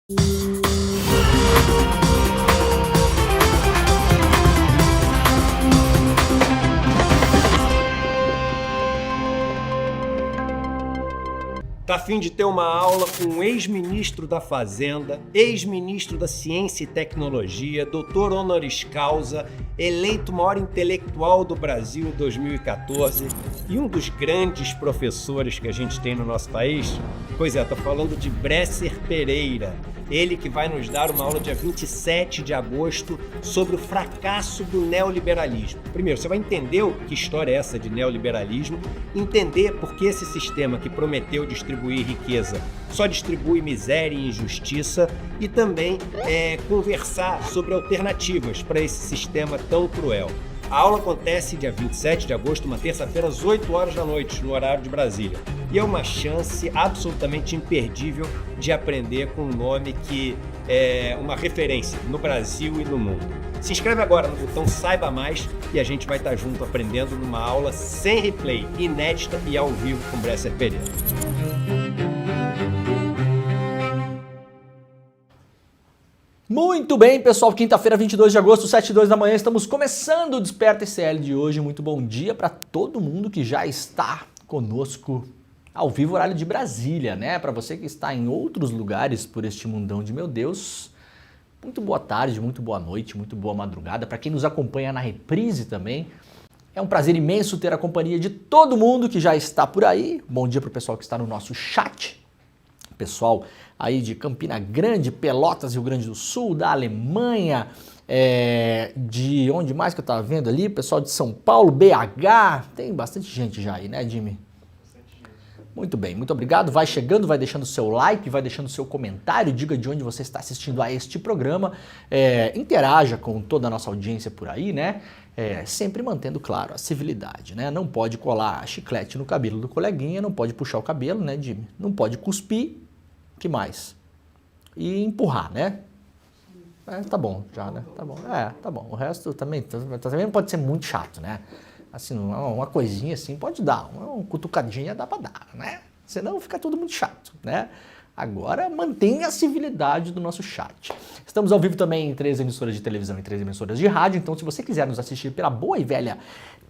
Tá a fim de ter uma aula com um ex-ministro da Fazenda, ex-ministro da Ciência e Tecnologia, doutor honoris causa, eleito maior intelectual do Brasil em 2014 e um dos grandes professores que a gente tem no nosso país? Pois é, tô falando de Bresser Pereira. Ele que vai nos dar uma aula dia 27 de agosto sobre o fracasso do neoliberalismo. Primeiro, você vai entender que história é essa de neoliberalismo, entender por que esse sistema que prometeu distribuir riqueza só distribui miséria e injustiça e também conversar sobre alternativas para esse sistema tão cruel. A aula acontece dia 27 de agosto, uma terça-feira, às 8 horas da noite, no horário de Brasília. E é uma chance absolutamente imperdível de aprender com um nome que é uma referência no Brasil e no mundo. Se inscreve agora no botão Saiba Mais e a gente vai estar junto aprendendo numa aula sem replay, inédita e ao vivo com Bresser Pereira. Muito bem, pessoal, quinta-feira, 22 de agosto, 7h02 da manhã, estamos começando o Desperta ICL de hoje. Muito bom dia para todo mundo que já está conosco ao vivo, horário de Brasília, né? Para você que está em outros lugares por este mundão de meu Deus, muito boa tarde, muito boa noite, muito boa madrugada. Para quem nos acompanha na reprise também, é um prazer imenso ter a companhia de todo mundo que já está por aí. Bom dia para o pessoal que está no nosso chat. Pessoal aí de Campina Grande, Pelotas, Rio Grande do Sul, da Alemanha, de onde mais que eu estava vendo ali, pessoal de São Paulo, BH, tem bastante gente já aí, né, Jimmy? Bastante gente. Muito bem, muito obrigado, vai chegando, vai deixando o seu like, vai deixando o seu comentário, diga de onde você está assistindo a este programa, interaja com toda a nossa audiência por aí, né? Sempre mantendo, claro, a civilidade, né? Não pode colar chiclete no cabelo do coleguinha, não pode puxar o cabelo, né, Jimmy? Não pode cuspir, que mais? E empurrar, né? Tá bom, já, né? Tá bom. Tá bom. O resto também não pode ser muito chato, né? Assim, uma coisinha assim pode dar, uma cutucadinha dá pra dar, né? Senão fica tudo muito chato, né? Agora mantenha a civilidade do nosso chat. Estamos ao vivo também em 3 emissoras de televisão e 3 emissoras de rádio, então se você quiser nos assistir pela boa e velha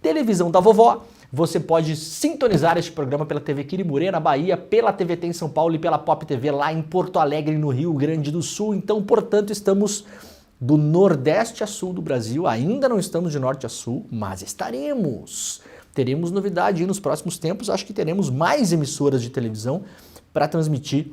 televisão da vovó, você pode sintonizar este programa pela TV Quirimurê, na Bahia, pela TVT em São Paulo e pela Pop TV lá em Porto Alegre, no Rio Grande do Sul. Então, portanto, estamos do Nordeste a Sul do Brasil, ainda não estamos de Norte a Sul, mas estaremos. Teremos novidade aí nos próximos tempos, acho que teremos mais emissoras de televisão para transmitir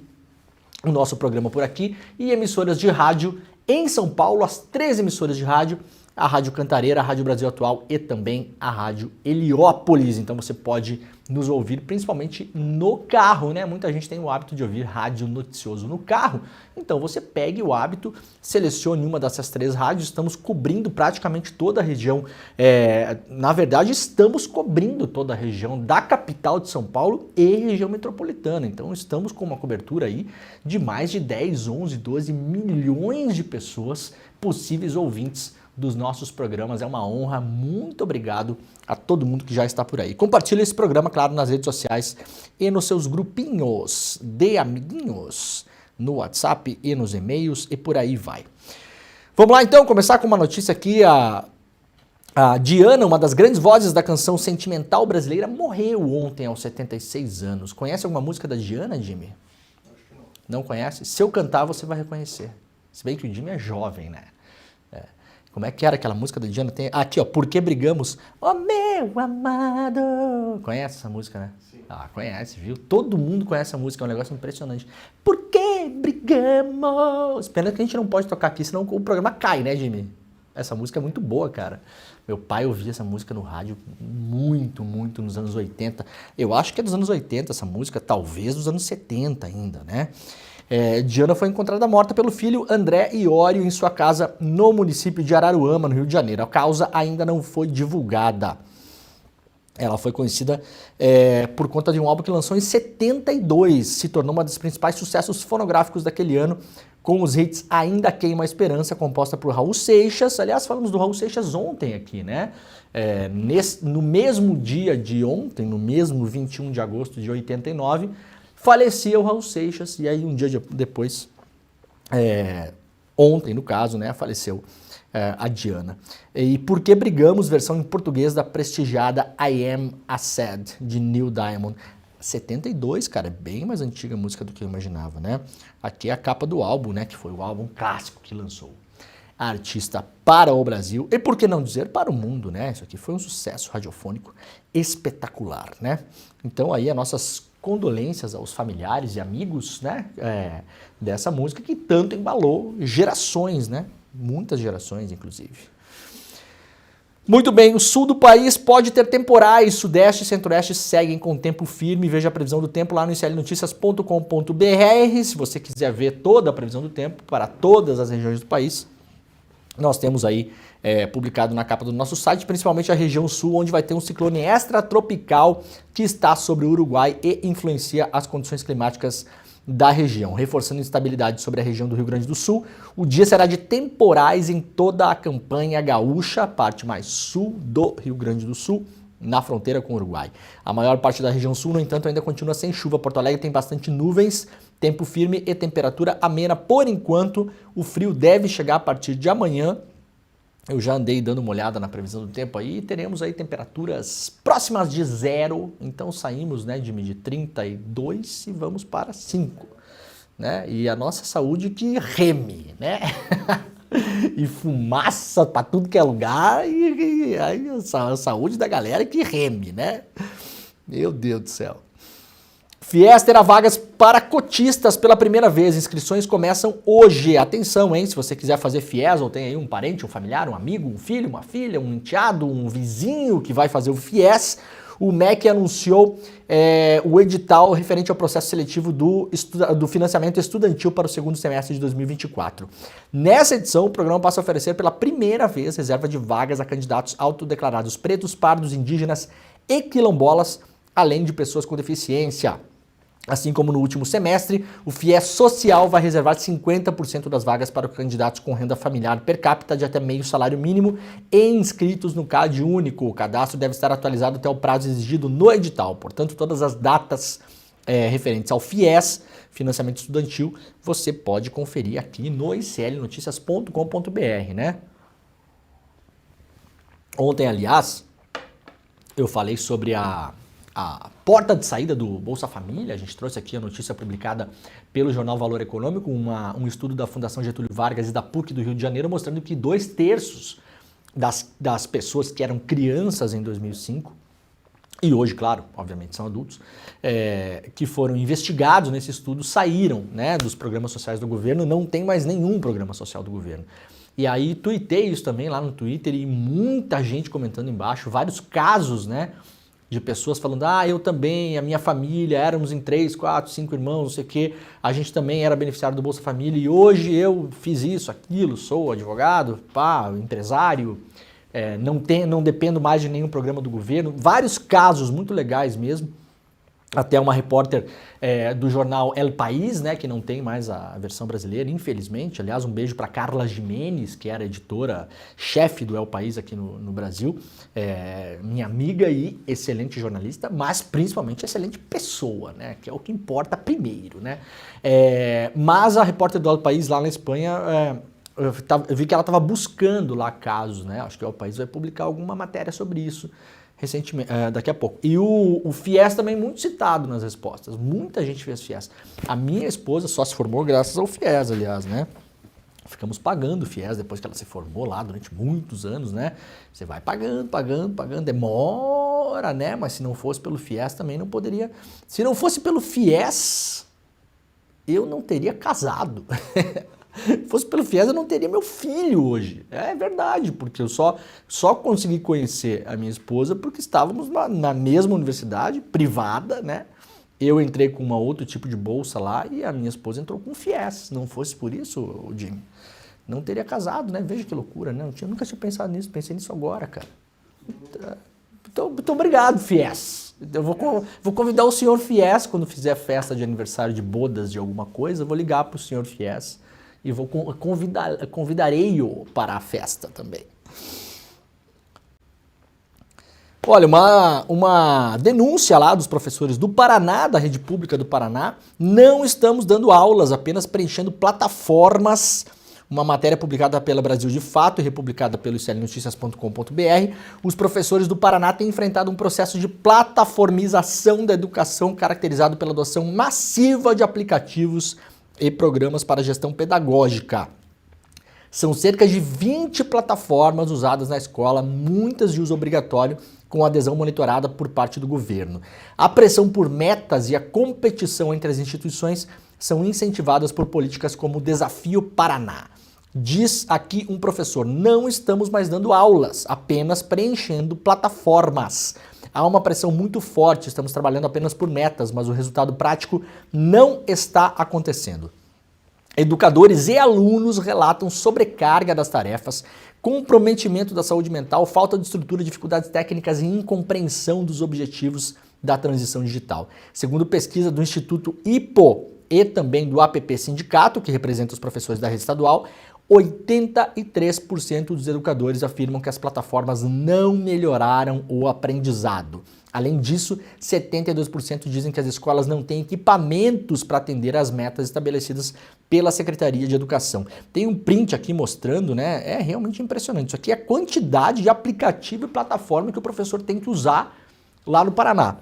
o nosso programa por aqui e emissoras de rádio em São Paulo, as 3 emissoras de rádio, a Rádio Cantareira, a Rádio Brasil Atual e também a Rádio Heliópolis. Então você pode nos ouvir principalmente no carro, né? Muita gente tem o hábito de ouvir rádio noticioso no carro. Então você pegue o hábito, selecione uma dessas 3 rádios. Estamos cobrindo praticamente toda a região. Na verdade, estamos cobrindo toda a região da capital de São Paulo e região metropolitana. Então estamos com uma cobertura aí de mais de 10, 11, 12 milhões de pessoas, possíveis ouvintes dos nossos programas. É uma honra, muito obrigado a todo mundo que já está por aí. Compartilhe esse programa, claro, nas redes sociais e nos seus grupinhos de amiguinhos, no WhatsApp e nos e-mails e por aí vai. Vamos lá então, começar com uma notícia aqui. A Diana, uma das grandes vozes da canção sentimental brasileira, morreu ontem aos 76 anos. Conhece alguma música da Diana, Jimmy? Acho que não. Não conhece? Se eu cantar, você vai reconhecer. Se bem que o Jimmy é jovem, né? Como é que era aquela música da Diana? Tem aqui, ó, Por que Brigamos? Oh, meu amado! Conhece essa música, né? Sim. Ah, conhece, viu? Todo mundo conhece essa música, é um negócio impressionante. Por que brigamos? Pena que a gente não pode tocar aqui, senão o programa cai, né, Jimmy? Essa música é muito boa, cara. Meu pai ouvia essa música no rádio muito, muito nos anos 80. Eu acho que é dos anos 80 essa música, talvez dos anos 70 ainda, né? Diana foi encontrada morta pelo filho André Iório em sua casa no município de Araruama, no Rio de Janeiro. A causa ainda não foi divulgada. Ela foi conhecida por conta de um álbum que lançou em 72, se tornou uma dos principais sucessos fonográficos daquele ano, com os hits Ainda Queima a Esperança, composta por Raul Seixas. Aliás, falamos do Raul Seixas ontem aqui, né? No mesmo dia de ontem, no mesmo 21 de agosto de 89, falecia o Raul Seixas, e aí um dia depois Ontem, no caso, né, faleceu a Diana. E Por que Brigamos, versão em português da prestigiada I Am a Sad, de Neil Diamond. 72, cara, é bem mais antiga a música do que eu imaginava, né? Aqui é a capa do álbum, né, que foi o álbum clássico que lançou a artista para o Brasil e, por que não dizer, para o mundo, né? Isso aqui foi um sucesso radiofônico espetacular, né? Então aí as nossas condolências aos familiares e amigos, né, dessa música que tanto embalou gerações, né? Muitas gerações, inclusive. Muito bem, o sul do país pode ter temporais, sudeste e centro-oeste seguem com tempo firme. Veja a previsão do tempo lá no iclnoticias.com.br. Se você quiser ver toda a previsão do tempo para todas as regiões do país, nós temos aí publicado na capa do nosso site, principalmente a região sul, onde vai ter um ciclone extratropical que está sobre o Uruguai e influencia as condições climáticas da região, reforçando instabilidade sobre a região do Rio Grande do Sul. O dia será de temporais em toda a campanha gaúcha, parte mais sul do Rio Grande do Sul, na fronteira com o Uruguai. A maior parte da região sul, no entanto, ainda continua sem chuva. Porto Alegre tem bastante nuvens, tempo firme e temperatura amena. Por enquanto, o frio deve chegar a partir de amanhã. Eu já andei dando uma olhada na previsão do tempo aí e teremos aí temperaturas próximas de 0. Então saímos, né, de medir 32 e vamos para 5. Né? E a nossa saúde que reme, né? E fumaça para tudo que é lugar e aí a saúde da galera que reme, né? Meu Deus do céu. FIES terá vagas para cotistas pela primeira vez. Inscrições começam hoje. Atenção, hein? Se você quiser fazer FIES ou tem aí um parente, um familiar, um amigo, um filho, uma filha, um enteado, um vizinho que vai fazer o FIES, o MEC anunciou o edital referente ao processo seletivo do financiamento estudantil para o segundo semestre de 2024. Nessa edição, o programa passa a oferecer pela primeira vez reserva de vagas a candidatos autodeclarados pretos, pardos, indígenas e quilombolas, além de pessoas com deficiência. Assim como no último semestre, o FIES Social vai reservar 50% das vagas para candidatos com renda familiar per capita de até meio salário mínimo e inscritos no CAD único. O cadastro deve estar atualizado até o prazo exigido no edital. Portanto, todas as datas referentes ao FIES, financiamento estudantil, você pode conferir aqui no iclnoticias.com.br, né? Ontem, aliás, eu falei sobre a porta de saída do Bolsa Família. A gente trouxe aqui a notícia publicada pelo jornal Valor Econômico, um estudo da Fundação Getúlio Vargas e da PUC do Rio de Janeiro, mostrando que 2/3 das pessoas que eram crianças em 2005, e hoje, claro, obviamente são adultos, que foram investigados nesse estudo, saíram, né, dos programas sociais do governo, não tem mais nenhum programa social do governo. E aí tuitei isso também lá no Twitter e muita gente comentando embaixo, vários casos, né, de pessoas falando, eu também, a minha família, éramos em 3, 4, 5 irmãos, não sei o quê, a gente também era beneficiário do Bolsa Família e hoje eu fiz isso, aquilo, sou advogado, empresário, não dependo mais de nenhum programa do governo. Vários casos muito legais mesmo. Até uma repórter do jornal El País, né, que não tem mais a versão brasileira, infelizmente. Aliás, um beijo para Carla Jimenez, que era editora-chefe do El País aqui no Brasil. Minha amiga e excelente jornalista, mas principalmente excelente pessoa, né, que é o que importa primeiro, né. Mas a repórter do El País lá na Espanha, eu vi que ela estava buscando lá casos, né. Acho que o El País vai publicar alguma matéria sobre isso recentemente, daqui a pouco. E o FIES também muito citado nas respostas. Muita gente fez FIES. A minha esposa só se formou graças ao FIES, aliás, né? Ficamos pagando o FIES depois que ela se formou lá durante muitos anos, né? Você vai pagando, demora, né? Mas se não fosse pelo FIES também não poderia. Se não fosse pelo FIES, eu não teria casado. Se fosse pelo FIES, eu não teria meu filho hoje. É verdade, porque eu só consegui conhecer a minha esposa porque estávamos na mesma universidade, privada, né? Eu entrei com um outro tipo de bolsa lá e a minha esposa entrou com FIES. Se não fosse por isso, Jimmy, não teria casado, né? Veja que loucura, né? Eu nunca tinha pensado nisso, pensei nisso agora, cara. Então, muito obrigado, FIES. Eu vou convidar o senhor FIES quando fizer festa de aniversário de bodas de alguma coisa, eu vou ligar para o senhor FIES e convidarei-o para a festa também. Olha, uma denúncia lá dos professores do Paraná, da rede pública do Paraná, não estamos dando aulas, apenas preenchendo plataformas. Uma matéria publicada pela Brasil de Fato e republicada pelo iclnoticias.com.br, os professores do Paraná têm enfrentado um processo de plataformização da educação caracterizado pela adoção massiva de aplicativos e programas para gestão pedagógica. São cerca de 20 plataformas usadas na escola, muitas de uso obrigatório, com adesão monitorada por parte do governo. A pressão por metas e a competição entre as instituições são incentivadas por políticas como o Desafio Paraná. Diz aqui um professor, não estamos mais dando aulas, apenas preenchendo plataformas. Há uma pressão muito forte, estamos trabalhando apenas por metas, mas o resultado prático não está acontecendo. Educadores e alunos relatam sobrecarga das tarefas, comprometimento da saúde mental, falta de estrutura, dificuldades técnicas e incompreensão dos objetivos da transição digital. Segundo pesquisa do Instituto IPO e também do APP Sindicato, que representa os professores da rede estadual, 83% dos educadores afirmam que as plataformas não melhoraram o aprendizado. Além disso, 72% dizem que as escolas não têm equipamentos para atender às metas estabelecidas pela Secretaria de Educação. Tem um print aqui mostrando, né? É realmente impressionante. Isso aqui é a quantidade de aplicativo e plataforma que o professor tem que usar lá no Paraná.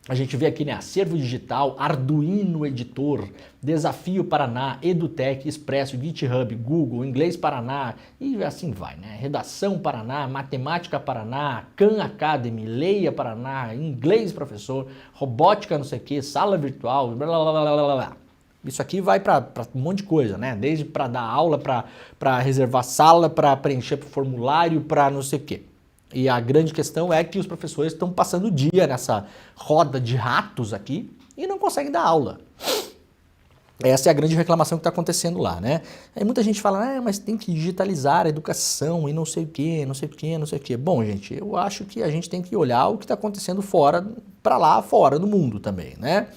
A gente vê aqui, né, Acervo Digital, Arduino Editor, Desafio Paraná, EduTech, Expresso, GitHub, Google, Inglês Paraná e assim vai, né? Redação Paraná, Matemática Paraná, Khan Academy, Leia Paraná, Inglês Professor, Robótica não sei o que, Sala Virtual, blá blá blá blá blá. Isso aqui vai para um monte de coisa, né? Desde para dar aula, para reservar sala, para preencher formulário, para não sei o quê. E a grande questão é que os professores estão passando o dia nessa roda de ratos aqui e não conseguem dar aula. Essa é a grande reclamação que está acontecendo lá, né? Aí muita gente fala, mas tem que digitalizar a educação e não sei o quê, não sei o quê, não sei o quê. Bom, gente, eu acho que a gente tem que olhar o que está acontecendo para lá fora do mundo também, né?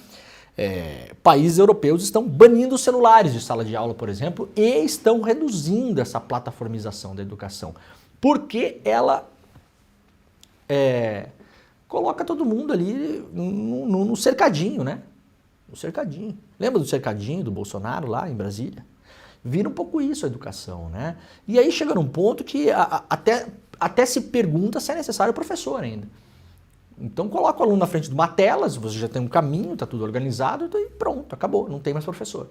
Países europeus estão banindo os celulares de sala de aula, por exemplo, e estão reduzindo essa plataformização da educação. Porque ela coloca todo mundo ali no cercadinho, né? No cercadinho. Lembra do cercadinho do Bolsonaro lá em Brasília? Vira um pouco isso a educação, né? E aí chega num ponto que até se pergunta se é necessário o professor ainda. Então coloca o aluno na frente de uma tela, você já tem um caminho, está tudo organizado e pronto, acabou, não tem mais professor.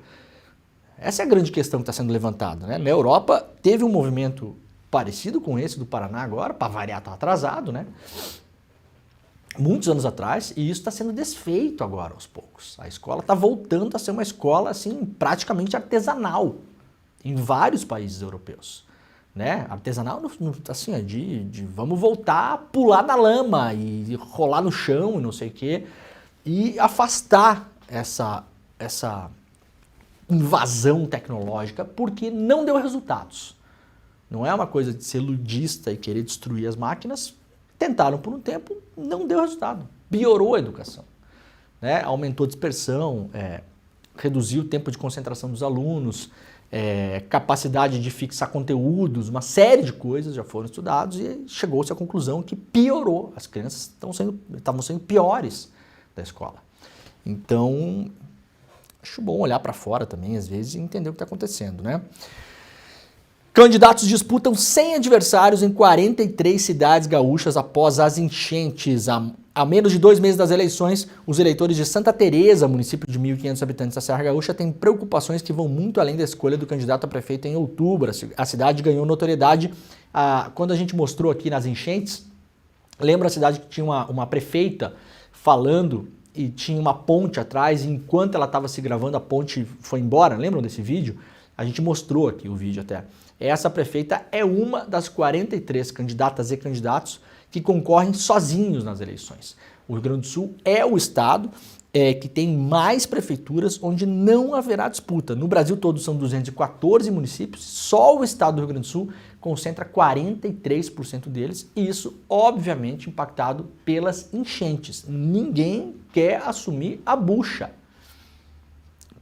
Essa é a grande questão que está sendo levantada, né? Na Europa teve um movimento parecido com esse do Paraná agora, para variar, está atrasado, né? Muitos anos atrás, e isso está sendo desfeito agora aos poucos. A escola está voltando a ser uma escola assim, praticamente artesanal em vários países europeus, né? Artesanal assim, de vamos voltar a pular na lama e rolar no chão e não sei o quê, e afastar essa invasão tecnológica porque não deu resultados. Não é uma coisa de ser ludista e querer destruir as máquinas. Tentaram por um tempo, não deu resultado. Piorou a educação, né? Aumentou a dispersão, reduziu o tempo de concentração dos alunos, capacidade de fixar conteúdos, uma série de coisas já foram estudados e chegou-se à conclusão que piorou. As crianças estavam sendo piores da escola. Então, acho bom olhar para fora também, às vezes, e entender o que está acontecendo, né? Candidatos disputam 100 adversários em 43 cidades gaúchas após as enchentes. Há menos de 2 meses das eleições, os eleitores de Santa Teresa, município de 1.500 habitantes da Serra Gaúcha, têm preocupações que vão muito além da escolha do candidato a prefeito em outubro. A cidade ganhou notoriedade quando a gente mostrou aqui nas enchentes. Lembra a cidade que tinha uma prefeita falando e tinha uma ponte atrás e enquanto ela estava se gravando a ponte foi embora? Lembram desse vídeo? A gente mostrou aqui o vídeo até. Essa prefeita é uma das 43 candidatas e candidatos que concorrem sozinhos nas eleições. O Rio Grande do Sul é o estado que tem mais prefeituras onde não haverá disputa. No Brasil todo são 214 municípios, só o estado do Rio Grande do Sul concentra 43% deles, e isso obviamente impactado pelas enchentes. Ninguém quer assumir a bucha,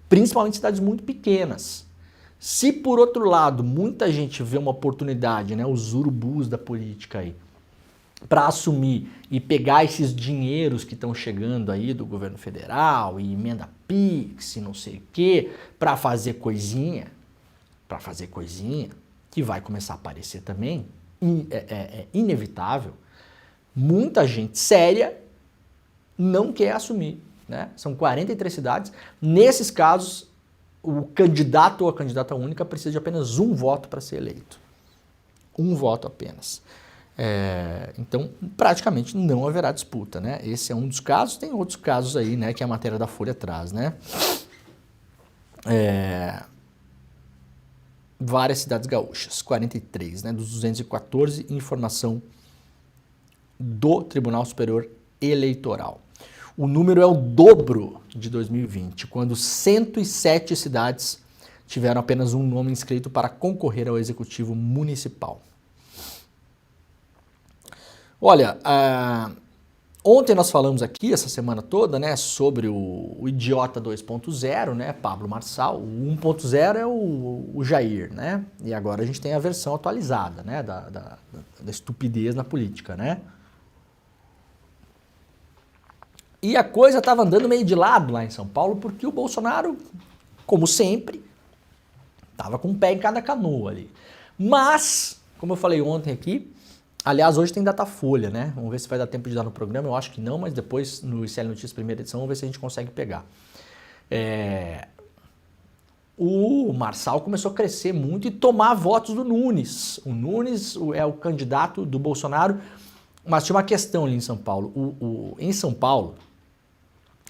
principalmente cidades muito pequenas. Se por outro lado muita gente vê uma oportunidade, né, os urubus da política aí, para assumir e pegar esses dinheiros que estão chegando aí do governo federal e emenda Pix e não sei o quê, para fazer coisinha, que vai começar a aparecer também, é inevitável, muita gente séria não quer assumir, né? São 43 cidades. Nesses casos, o candidato ou a candidata única precisa de apenas um voto para ser eleito. Um voto apenas. Então, praticamente não haverá disputa, né? Esse é um dos casos. Tem outros casos aí, né, que a matéria da Folha traz, né? Várias cidades gaúchas, 43, né, dos 214, informação do Tribunal Superior Eleitoral. O número é o dobro de 2020, quando 107 cidades tiveram apenas um nome inscrito para concorrer ao Executivo Municipal. Olha, ontem nós falamos aqui, essa semana toda, né, sobre o Idiota 2.0, né, Pablo Marçal. O 1.0 é o Jair, né, e agora a gente tem a versão atualizada, né, da estupidez na política, né. E a coisa estava andando meio de lado lá em São Paulo, porque o Bolsonaro, como sempre, estava com um pé em cada canoa ali. Mas, como eu falei ontem aqui, aliás, hoje tem Datafolha, né? Vamos ver se vai dar tempo de dar no programa. Eu acho que não, mas depois no ICL Notícias primeira edição, vamos ver se a gente consegue pegar. O Marçal começou a crescer muito e tomar votos do Nunes. O Nunes é o candidato do Bolsonaro, mas tinha uma questão ali em São Paulo. Em São Paulo,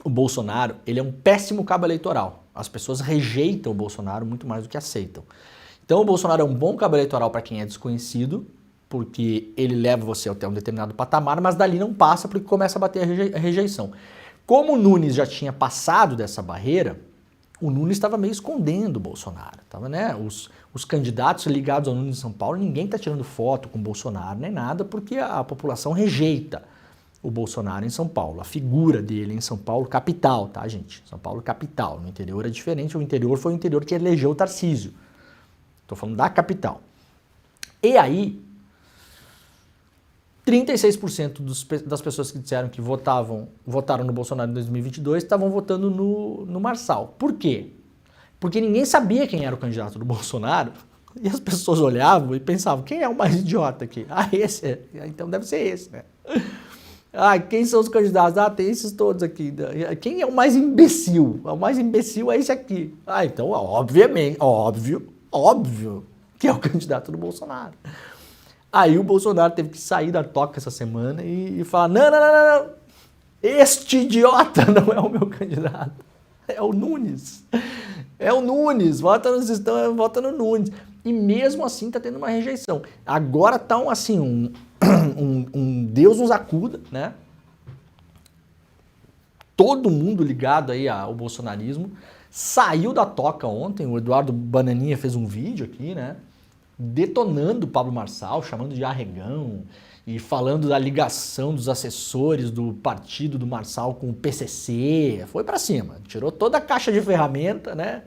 o Bolsonaro, ele é um péssimo cabo eleitoral. As pessoas rejeitam o Bolsonaro muito mais do que aceitam. Então o Bolsonaro é um bom cabo eleitoral para quem é desconhecido, porque ele leva você até um determinado patamar, mas dali não passa porque começa a bater a rejeição. Como o Nunes já tinha passado dessa barreira, o Nunes estava meio escondendo o Bolsonaro. Tava, né? Os candidatos ligados ao Nunes em São Paulo, ninguém está tirando foto com o Bolsonaro nem nada, porque a população rejeita o Bolsonaro em São Paulo. A figura dele em São Paulo, capital, tá, gente? São Paulo, capital. No interior é diferente, o interior foi o interior que elegeu o Tarcísio. Estou falando da capital. E aí, 36% das pessoas que disseram que votaram no Bolsonaro em 2022 estavam votando no Marçal. Por quê? Porque ninguém sabia quem era o candidato do Bolsonaro e as pessoas olhavam e pensavam, quem é o mais idiota aqui? Ah, esse então deve ser esse, né? Ah, quem são os candidatos? Ah, tem esses todos aqui. Quem é o mais imbecil? O mais imbecil é esse aqui. Ah, então, obviamente, óbvio que é o candidato do Bolsonaro. Aí o Bolsonaro teve que sair da toca essa semana e falar, não, este idiota não é o meu candidato, é o Nunes. É o Nunes, vota no Nunes. E mesmo assim tá tendo uma rejeição. Agora tá um Deus nos acuda, né? Todo mundo ligado aí ao bolsonarismo saiu da toca ontem. O Eduardo Bananinha fez um vídeo aqui, né? Detonando o Pablo Marçal, chamando de arregão e falando da ligação dos assessores do partido do Marçal com o PCC. Foi pra cima, tirou toda a caixa de ferramenta, né?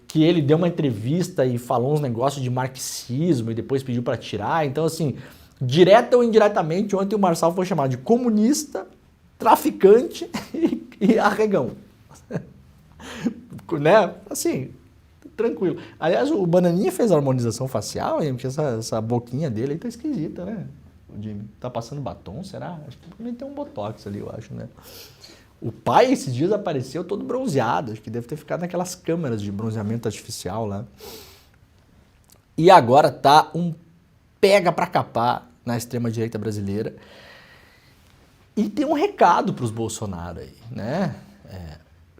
Que ele deu uma entrevista e falou uns negócios de marxismo e depois pediu para tirar. Então, assim, direta ou indiretamente, ontem o Marçal foi chamado de comunista, traficante e arregão. Né? Assim, tranquilo. Aliás, o Bananinha fez a harmonização facial, hein? Porque essa boquinha dele aí tá esquisita, né? O Jimmy tá passando batom, será? Acho que também tem um botox ali, eu acho, né? O pai, esses dias, apareceu todo bronzeado. Acho que deve ter ficado naquelas câmeras de bronzeamento artificial lá. E agora tá um pega pra capar na extrema-direita brasileira. E tem um recado pros Bolsonaro aí, né?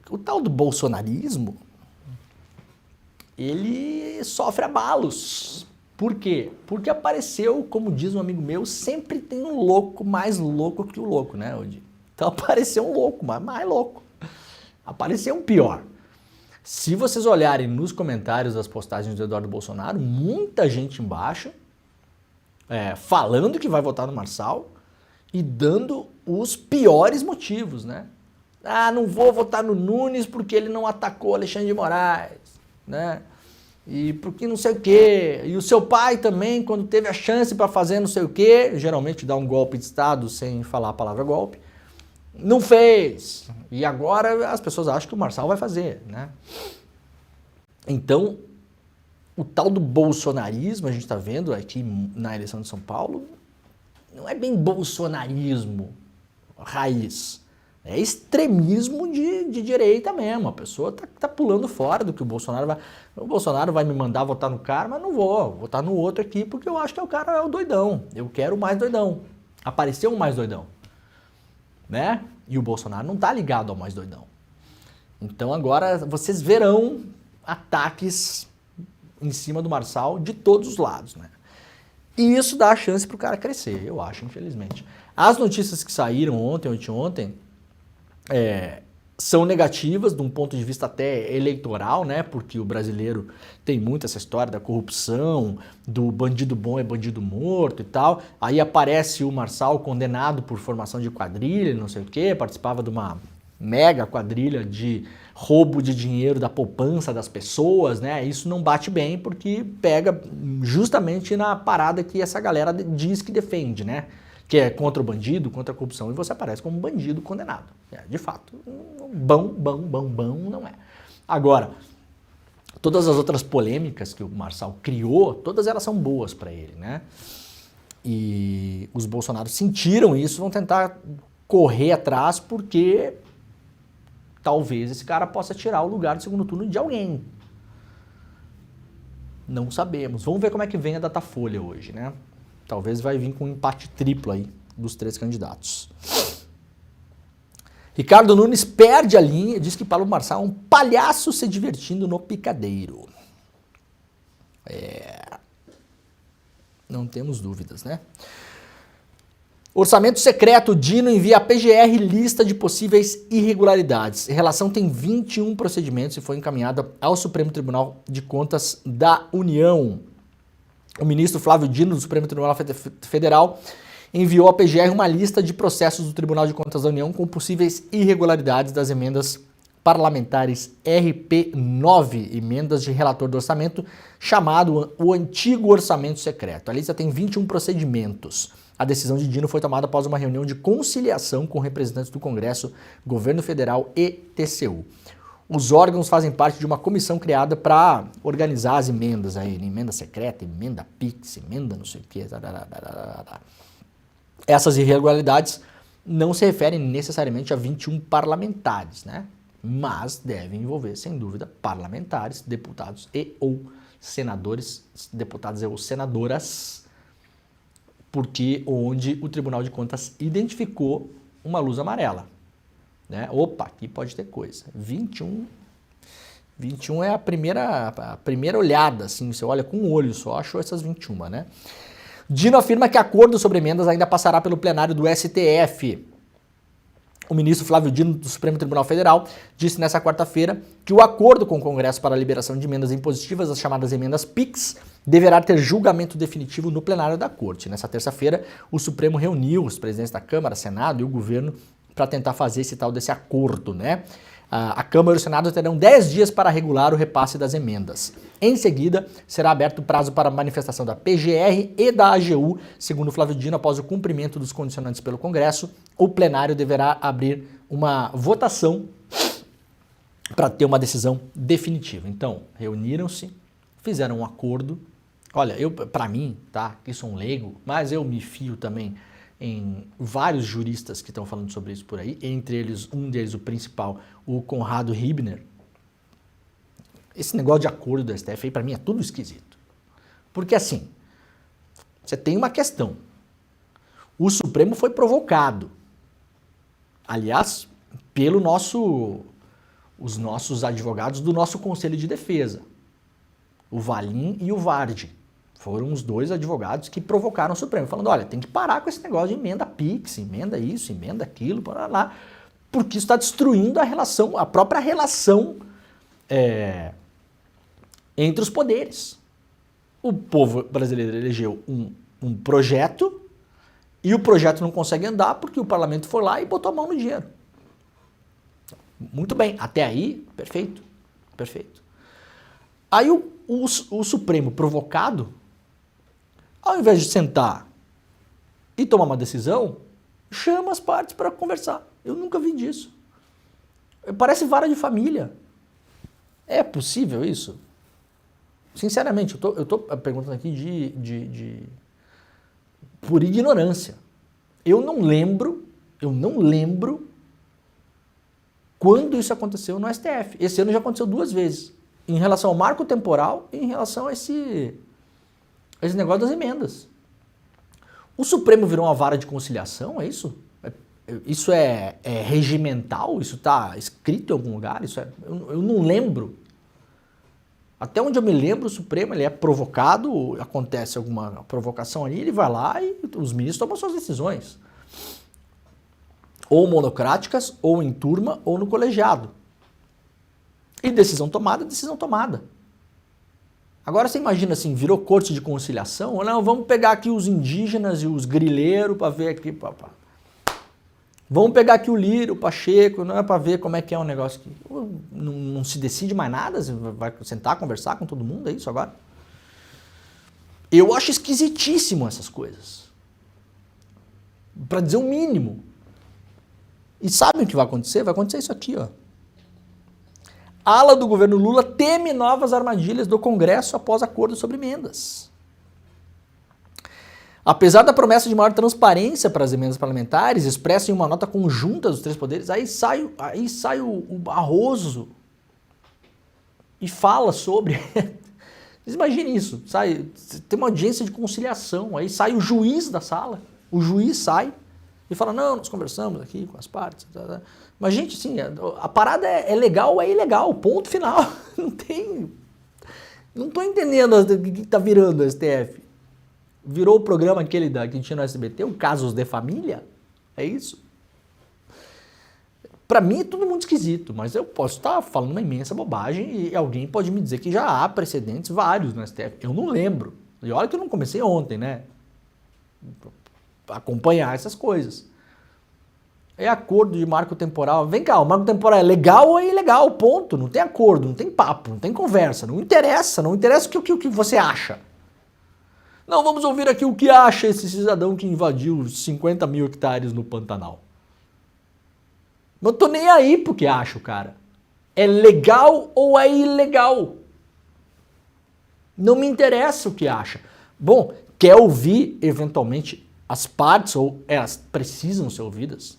O tal do bolsonarismo, ele sofre abalos. Por quê? Porque apareceu, como diz um amigo meu, sempre tem um louco mais louco que o louco, né, Odi? Então apareceu um louco, mas mais louco. Apareceu um pior. Se vocês olharem nos comentários das postagens do Eduardo Bolsonaro, muita gente embaixo falando que vai votar no Marçal e dando os piores motivos, né? Ah, não vou votar no Nunes porque ele não atacou Alexandre de Moraes, né? e porque não sei o quê, e o seu pai também, quando teve a chance para fazer não sei o quê, geralmente dá um golpe de Estado sem falar a palavra golpe, não fez, e agora as pessoas acham que o Marçal vai fazer, né? Então, o tal do bolsonarismo, a gente está vendo aqui na eleição de São Paulo, não é bem bolsonarismo raiz. É extremismo de direita mesmo. A pessoa tá pulando fora do que o Bolsonaro vai... O Bolsonaro vai me mandar votar no cara, mas não vou votar no outro aqui porque eu acho que o cara é o doidão. Eu quero o mais doidão. Apareceu o mais doidão. Né? E o Bolsonaro não tá ligado ao mais doidão. Então agora vocês verão ataques em cima do Marçal de todos os lados, né? E isso dá a chance pro cara crescer, eu acho, infelizmente. As notícias que saíram ontem ou anteontem são negativas de um ponto de vista até eleitoral, né? Porque o brasileiro tem muito essa história da corrupção, do bandido bom é bandido morto e tal. Aí aparece o Marçal condenado por formação de quadrilha, não sei o quê, participava de uma mega quadrilha de roubo de dinheiro da poupança das pessoas, né? Isso não bate bem porque pega justamente na parada que essa galera diz que defende, né? Que é contra o bandido, contra a corrupção, e você aparece como um bandido condenado. De fato, bom não é. Agora, todas as outras polêmicas que o Marçal criou, todas elas são boas para ele, né? E os bolsonaros sentiram isso, vão tentar correr atrás porque talvez esse cara possa tirar o lugar do segundo turno de alguém. Não sabemos. Vamos ver como é que vem a Datafolha hoje, né? Talvez vai vir com um empate triplo aí dos 3 candidatos. Ricardo Nunes perde a linha e diz que Paulo Marçal é um palhaço se divertindo no picadeiro. Não temos dúvidas, né? Orçamento secreto, Dino envia a PGR lista de possíveis irregularidades. A relação tem 21 procedimentos e foi encaminhada ao Supremo Tribunal de Contas da União. O ministro Flávio Dino, do Supremo Tribunal Federal, enviou à PGR uma lista de processos do Tribunal de Contas da União com possíveis irregularidades das emendas parlamentares RP9, emendas de relator do orçamento, chamado o antigo orçamento secreto. A lista tem 21 procedimentos. A decisão de Dino foi tomada após uma reunião de conciliação com representantes do Congresso, Governo Federal e TCU. Os órgãos fazem parte de uma comissão criada para organizar as emendas aí, emenda secreta, emenda PIX, emenda não sei o que. Essas irregularidades não se referem necessariamente a 21 parlamentares, né? Mas devem envolver, sem dúvida, parlamentares, deputados e ou senadores, deputados e ou senadoras, porque onde o Tribunal de Contas identificou uma luz amarela. Né? Opa, aqui pode ter coisa. 21 é a primeira olhada, assim, você olha com um olho só, achou essas 21, né? Dino afirma que acordo sobre emendas ainda passará pelo plenário do STF. O ministro Flávio Dino, do Supremo Tribunal Federal, disse nessa quarta-feira que o acordo com o Congresso para a liberação de emendas impositivas, as chamadas emendas PIX, deverá ter julgamento definitivo no plenário da Corte. Nessa terça-feira, o Supremo reuniu os presidentes da Câmara, Senado e o governo para tentar fazer esse tal desse acordo, né? A Câmara e o Senado terão 10 dias para regular o repasse das emendas. Em seguida, será aberto o prazo para manifestação da PGR e da AGU, segundo Flávio Dino, após o cumprimento dos condicionantes pelo Congresso. O plenário deverá abrir uma votação para ter uma decisão definitiva. Então, reuniram-se, fizeram um acordo. Olha, para mim, tá, que sou um leigo, mas eu me fio também em vários juristas que estão falando sobre isso por aí, entre eles, um deles, o principal, o Conrado Hibner. Esse negócio de acordo do STF aí, para mim, é tudo esquisito. Porque assim, você tem uma questão. O Supremo foi provocado, aliás, os nossos advogados do nosso Conselho de Defesa, o Valim e o Vardi. Foram os 2 advogados que provocaram o Supremo, falando, olha, tem que parar com esse negócio de emenda PIX, emenda isso, emenda aquilo, lá, porque isso está destruindo a própria relação entre os poderes. O povo brasileiro elegeu um projeto e o projeto não consegue andar porque o parlamento foi lá e botou a mão no dinheiro. Muito bem, até aí, perfeito, perfeito. Aí o o Supremo provocado, ao invés de sentar e tomar uma decisão, chama as partes para conversar. Eu nunca vi disso. Parece vara de família. É possível isso? Sinceramente, eu tô perguntando aqui por ignorância. Eu não lembro quando isso aconteceu no STF. Esse ano já aconteceu 2 vezes. Em relação ao marco temporal e em relação a esse negócio das emendas. O Supremo virou uma vara de conciliação, é isso? Isso é regimental? Isso está escrito em algum lugar? Eu não lembro. Até onde eu me lembro, o Supremo ele é provocado, acontece alguma provocação ali, ele vai lá e os ministros tomam suas decisões. Ou monocráticas, ou em turma, ou no colegiado. E decisão tomada, decisão tomada. Agora você imagina assim, virou corte de conciliação, ou não, vamos pegar aqui os indígenas e os grileiros para ver aqui, vamos pegar aqui o Lira, o Pacheco, não é para ver como é que é o negócio aqui. Não se decide mais nada, você vai sentar, conversar com todo mundo, é isso agora? Eu acho esquisitíssimo essas coisas. Para dizer o mínimo. E sabem o que vai acontecer? Vai acontecer isso aqui, ó. A ala do governo Lula teme novas armadilhas do Congresso após acordo sobre emendas. Apesar da promessa de maior transparência para as emendas parlamentares, expressa em uma nota conjunta dos 3 poderes, aí sai o Barroso e fala sobre... Vocês imaginem isso, tem uma audiência de conciliação, aí sai o juiz da sala, o juiz sai e fala, não, nós conversamos aqui com as partes. Mas, gente, assim, a parada é legal ou é ilegal, ponto final. Não tô entendendo o que tá virando o STF. Virou o programa aquele que tinha no SBT, o Casos de Família? É isso? Pra mim é tudo muito esquisito, mas eu posso estar falando uma imensa bobagem e alguém pode me dizer que já há precedentes vários no STF. Eu não lembro. E olha que eu não comecei ontem, né? Acompanhar essas coisas. É acordo de marco temporal. Vem cá, o marco temporal é legal ou é ilegal? Ponto. Não tem acordo, não tem papo, não tem conversa. Não interessa o que você acha. Não, vamos ouvir aqui o que acha esse cidadão que invadiu 50 mil hectares no Pantanal. Não tô nem aí pro que acha o cara. É legal ou é ilegal? Não me interessa o que acha. Bom, quer ouvir eventualmente as partes, ou elas precisam ser ouvidas,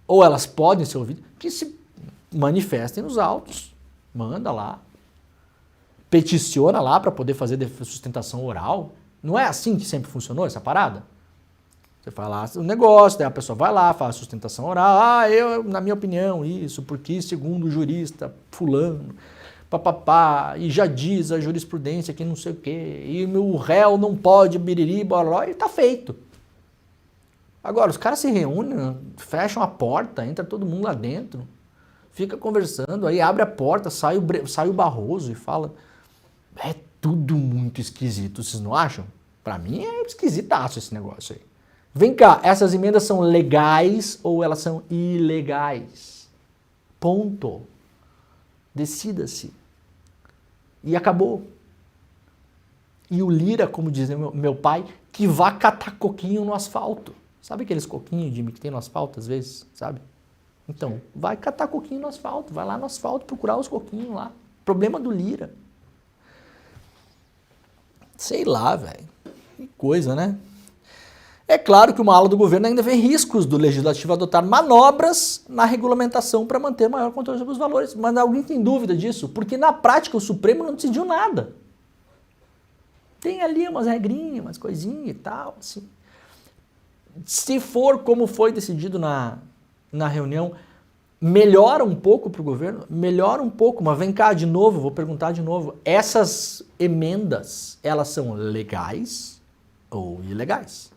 ou elas podem ser ouvidas, que se manifestem nos autos. Manda lá. Peticiona lá para poder fazer sustentação oral. Não é assim que sempre funcionou essa parada? Você fala o negócio, daí a pessoa vai lá, faz sustentação oral. Eu, na minha opinião, isso, porque segundo o jurista fulano, papapá, e já diz a jurisprudência que não sei o quê, e o réu não pode, biriri, boró, e tá feito. Agora, os caras se reúnem, fecham a porta, entra todo mundo lá dentro, fica conversando, aí abre a porta, sai o Barroso e fala... É tudo muito esquisito, vocês não acham? Pra mim é esquisitaço esse negócio aí. Vem cá, essas emendas são legais ou elas são ilegais? Ponto. Decida-se. E acabou. E o Lira, como diz meu pai, que vá catar coquinho no asfalto. Sabe aqueles coquinhos, Jimmy, que tem no asfalto às vezes, sabe? Então, vai catar coquinho no asfalto, vai lá no asfalto procurar os coquinhos lá. Problema do Lira. Sei lá, velho. Que coisa, né? É claro que uma ala do governo ainda vê riscos do legislativo adotar manobras na regulamentação para manter maior controle sobre os valores. Mas alguém tem dúvida disso? Porque na prática o Supremo não decidiu nada. Tem ali umas regrinhas, umas coisinhas e tal, assim. Se for como foi decidido na reunião, melhora um pouco para o governo? Melhora um pouco, mas vem cá de novo, vou perguntar de novo. Essas emendas, elas são legais ou ilegais?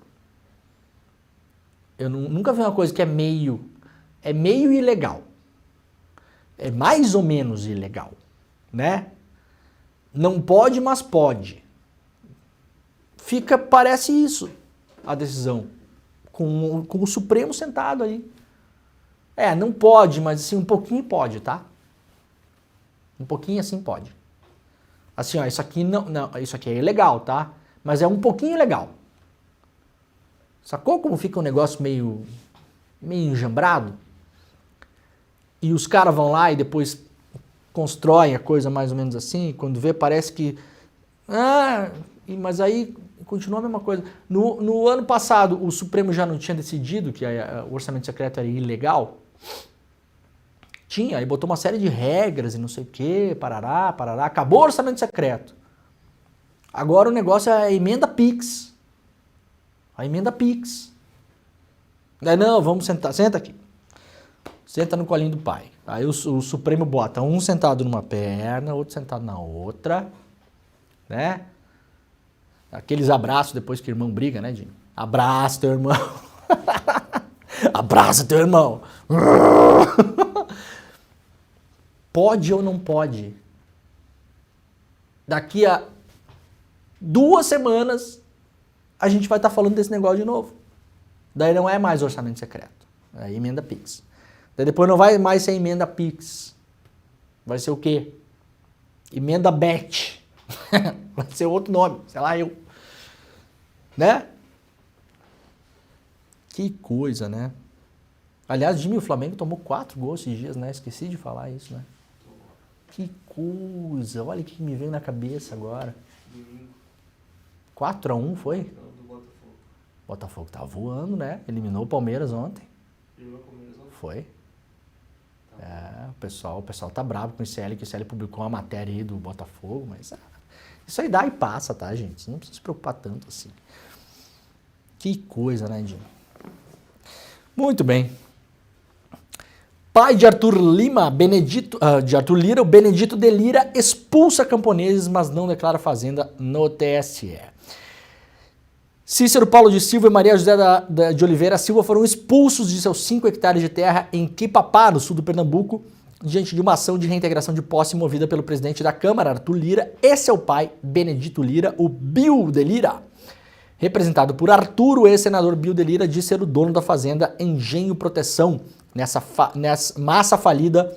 Eu nunca vi uma coisa que é meio ilegal. É mais ou menos ilegal, né? Não pode, mas pode. Parece isso, a decisão, com o Supremo sentado aí. Não pode, mas assim, um pouquinho pode, tá? Um pouquinho assim pode. Assim, ó, isso aqui não, isso aqui é ilegal, tá? Mas é um pouquinho legal. Sacou como fica um negócio meio enjambrado? E os caras vão lá e depois constroem a coisa mais ou menos assim, quando vê parece que... mas aí continua a mesma coisa. No ano passado, o Supremo já não tinha decidido que o orçamento secreto era ilegal? Tinha, aí botou uma série de regras e não sei o que, parará, acabou o orçamento secreto. Agora o negócio é a emenda PIX. A emenda PIX. Não, vamos sentar, senta aqui. Senta no colinho do pai. Aí o Supremo bota um sentado numa perna, outro sentado na outra, né? Aqueles abraços depois que o irmão briga, né, Dinho? Abraça teu irmão. Abraça teu irmão. Pode ou não pode? Daqui a 2 semanas a gente vai estar falando desse negócio de novo. Daí não é mais orçamento secreto. É emenda PIX. Daí depois não vai mais ser emenda PIX. Vai ser o quê? Emenda BET. Vai ser outro nome. Sei lá, eu. Né? Que coisa, né? Aliás, Jimmy, o Flamengo tomou 4 gols esses dias, né? Esqueci de falar isso, né? Que coisa. Olha o que me veio na cabeça agora. 4-1 foi? Não, do Botafogo. Botafogo tá voando, né? Eliminou o Palmeiras ontem. Eliminou o Palmeiras ontem? Foi. O pessoal tá bravo com o ICL, que o ICL publicou uma matéria aí do Botafogo, mas isso aí dá e passa, tá, gente? Você não precisa se preocupar tanto assim. Que coisa, né, Dinho? Muito bem. Pai de Arthur Lira, o Benedito de Lira, expulsa camponeses, mas não declara fazenda no TSE. Cícero Paulo de Silva e Maria José de Oliveira Silva foram expulsos de seus 5 hectares de terra em Quipapá, no sul do Pernambuco, diante de uma ação de reintegração de posse movida pelo presidente da Câmara, Arthur Lira, e seu pai, Benedito Lira, o Bill de Lira. Representado por Arthur, o ex-senador Bill de Lira diz ser o dono da fazenda Engenho Proteção, nessa massa falida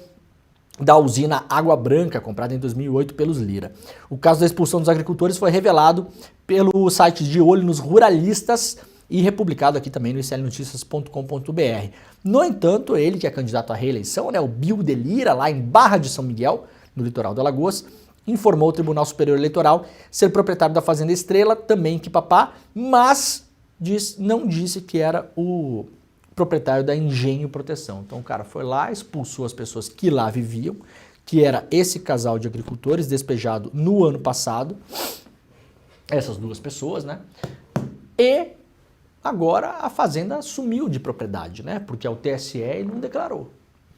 da usina Água Branca, comprada em 2008 pelos Lira. O caso da expulsão dos agricultores foi revelado pelo site De Olho nos Ruralistas e republicado aqui também no iclnoticias.com.br. No entanto, ele, que é candidato à reeleição, né, o Bill de Lira, lá em Barra de São Miguel, no litoral de Alagoas, informou ao Tribunal Superior Eleitoral ser proprietário da Fazenda Estrela, também em Quipapá, mas não disse que era o proprietário da Engenho Proteção. Então o cara foi lá, expulsou as pessoas que lá viviam, que era esse casal de agricultores despejado no ano passado, essas 2 pessoas, né? E agora a fazenda sumiu de propriedade, né? Porque é o TSE e não declarou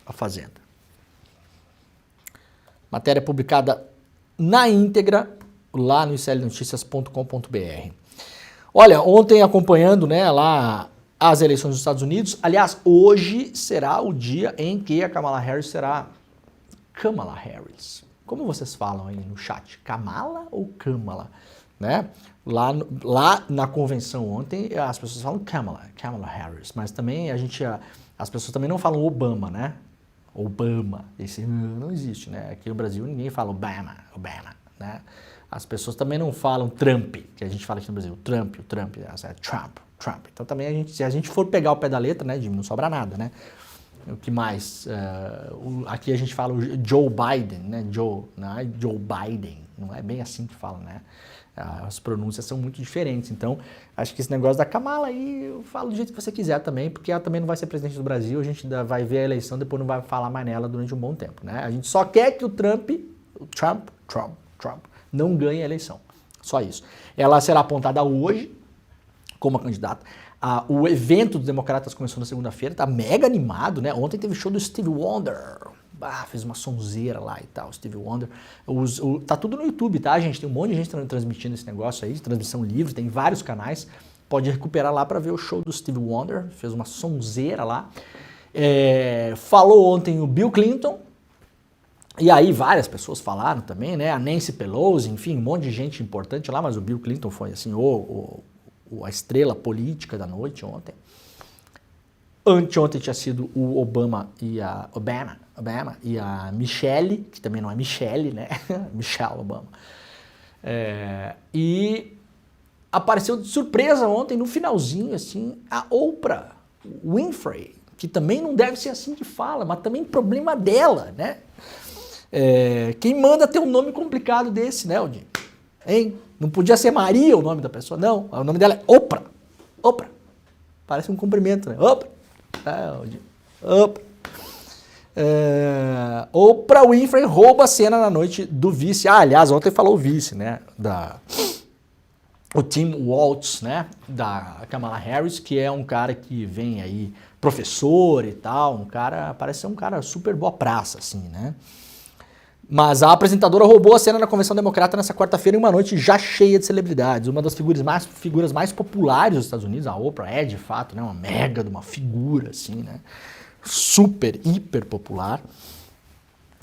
a fazenda. Matéria publicada na íntegra lá no iclnoticias.com.br. Olha, ontem acompanhando, né, lá as eleições dos Estados Unidos, aliás, hoje será o dia em que a Kamala Harris será Kamala Harris. Como vocês falam aí no chat? Kamala ou Kamala? Né? Lá na convenção ontem, as pessoas falam Kamala Harris, mas também as pessoas também não falam Obama, né? Obama, esse não existe, né? Aqui no Brasil ninguém fala Obama, né? As pessoas também não falam Trump, que a gente fala aqui no Brasil, o Trump, Trump. Então também se a gente for pegar o pé da letra, né, Jimmy, não sobra nada, né? O que mais? Aqui a gente fala o Joe Biden, né? Não é Joe Biden, não é bem assim que fala, né? As pronúncias são muito diferentes, então acho que esse negócio da Kamala aí, eu falo do jeito que você quiser também, porque ela também não vai ser presidente do Brasil, a gente vai ver a eleição, depois não vai falar mais nela durante um bom tempo, né? A gente só quer que o Trump não ganhe a eleição, só isso. Ela será apontada hoje como a candidata. O evento dos democratas começou na segunda-feira, tá mega animado, né? Ontem teve show do Stevie Wonder. Fez uma sonzeira lá e tal, Stevie Wonder. Tá tudo no YouTube, tá, gente? Tem um monte de gente transmitindo esse negócio aí, transmissão livre, tem vários canais. Pode recuperar lá para ver o show do Stevie Wonder. Fez uma sonzeira lá. Falou ontem o Bill Clinton. E aí várias pessoas falaram também, né? A Nancy Pelosi, enfim, um monte de gente importante lá, mas o Bill Clinton foi assim, a estrela política da noite ontem. Anteontem tinha sido o Obama e a Michelle, que também não é Michelle, né? Michelle Obama. E apareceu de surpresa ontem, no finalzinho, assim, a Oprah Winfrey, que também não deve ser assim que fala, mas também problema dela, né? Quem manda ter um nome complicado desse, né, Odin? Hein? Não podia ser Maria o nome da pessoa, não. O nome dela é Oprah. Oprah. Parece um cumprimento, né? Oprah. Odin. Oprah. Oprah Winfrey rouba a cena na noite do vice. Aliás, ontem falou o vice, né? O Tim Walz, né? Da Kamala Harris, que é um cara que vem aí, professor e tal, parece ser um cara super boa praça, assim, né? Mas a apresentadora roubou a cena na Convenção Democrata nessa quarta-feira em uma noite já cheia de celebridades. Uma das figuras mais populares dos Estados Unidos, a Oprah, é de fato, né, uma mega de uma figura, assim, né? Super, hiper popular.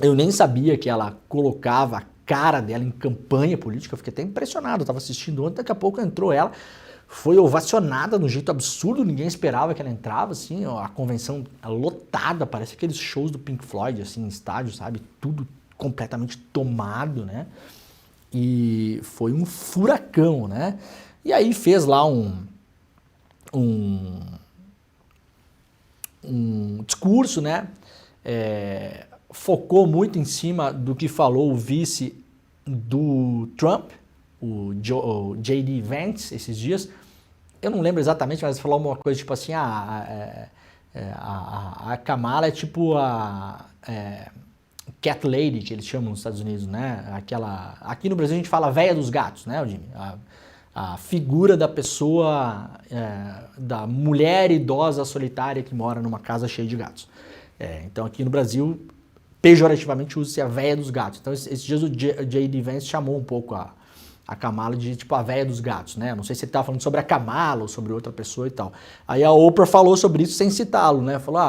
Eu nem sabia que ela colocava a cara dela em campanha política, eu fiquei até impressionado, eu estava assistindo ontem, daqui a pouco entrou ela, foi ovacionada de um jeito absurdo, ninguém esperava que ela entrava, assim, a convenção lotada, parece aqueles shows do Pink Floyd, assim, em estádio, sabe, tudo completamente tomado, né, e foi um furacão, né, e aí fez lá um discurso, né, focou muito em cima do que falou o vice do Trump, o J.D. Vance, esses dias. Eu não lembro exatamente, mas falou uma coisa tipo assim, a Kamala é tipo a cat lady, que eles chamam nos Estados Unidos, né? Aqui no Brasil a gente fala véia dos gatos, né, Jimmy? A figura da pessoa, da mulher idosa solitária que mora numa casa cheia de gatos. Então aqui no Brasil, pejorativamente usa-se a véia dos gatos. Então esses dias o J.D. Vance chamou um pouco a Kamala de tipo a véia dos gatos, né? Não sei se ele estava falando sobre a Kamala ou sobre outra pessoa e tal. Aí a Oprah falou sobre isso sem citá-lo, né? Falou,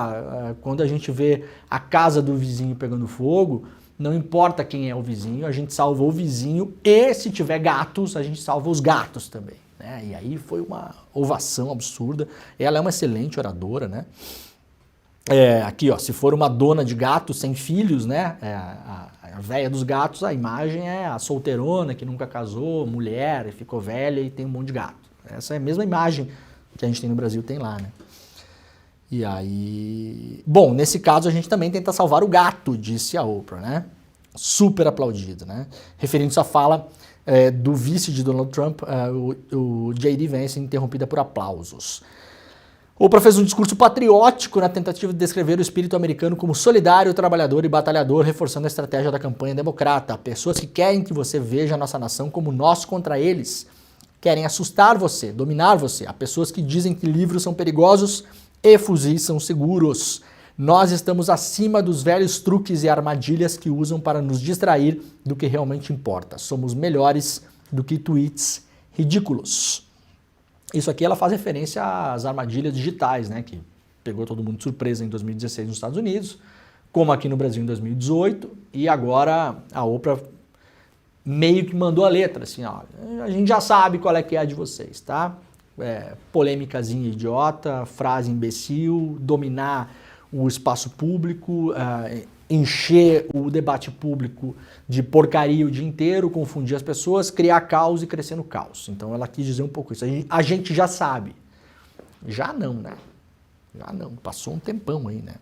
quando a gente vê a casa do vizinho pegando fogo, não importa quem é o vizinho, a gente salva o vizinho e se tiver gatos, a gente salva os gatos também, né? E aí foi uma ovação absurda. Ela é uma excelente oradora, né? Aqui, ó, se for uma dona de gatos sem filhos, né? A véia dos gatos, a imagem é a solteirona que nunca casou, mulher, e ficou velha e tem um monte de gato. Essa é a mesma imagem que a gente tem no Brasil, tem lá, né? E aí... Bom, nesse caso a gente também tenta salvar o gato, disse a Oprah, né? Super aplaudido, né? Referindo-se à fala do vice de Donald Trump, o J.D. Vance, interrompida por aplausos. Oprah fez um discurso patriótico na tentativa de descrever o espírito americano como solidário, trabalhador e batalhador, reforçando a estratégia da campanha democrata. Pessoas que querem que você veja a nossa nação como nós contra eles. Querem assustar você, dominar você. Há pessoas que dizem que livros são perigosos e fuzis são seguros. Nós estamos acima dos velhos truques e armadilhas que usam para nos distrair do que realmente importa. Somos melhores do que tweets ridículos. Isso aqui ela faz referência às armadilhas digitais, né, que pegou todo mundo de surpresa em 2016 nos Estados Unidos, como aqui no Brasil em 2018, e agora a Oprah meio que mandou a letra, assim, ó, a gente já sabe qual é que é a de vocês, tá? Polêmicazinha idiota, frase imbecil, dominar o espaço público, encher o debate público de porcaria o dia inteiro, confundir as pessoas, criar caos e crescer no caos. Então ela quis dizer um pouco isso. A gente já sabe. Já não, né? Já não. Passou um tempão aí, né?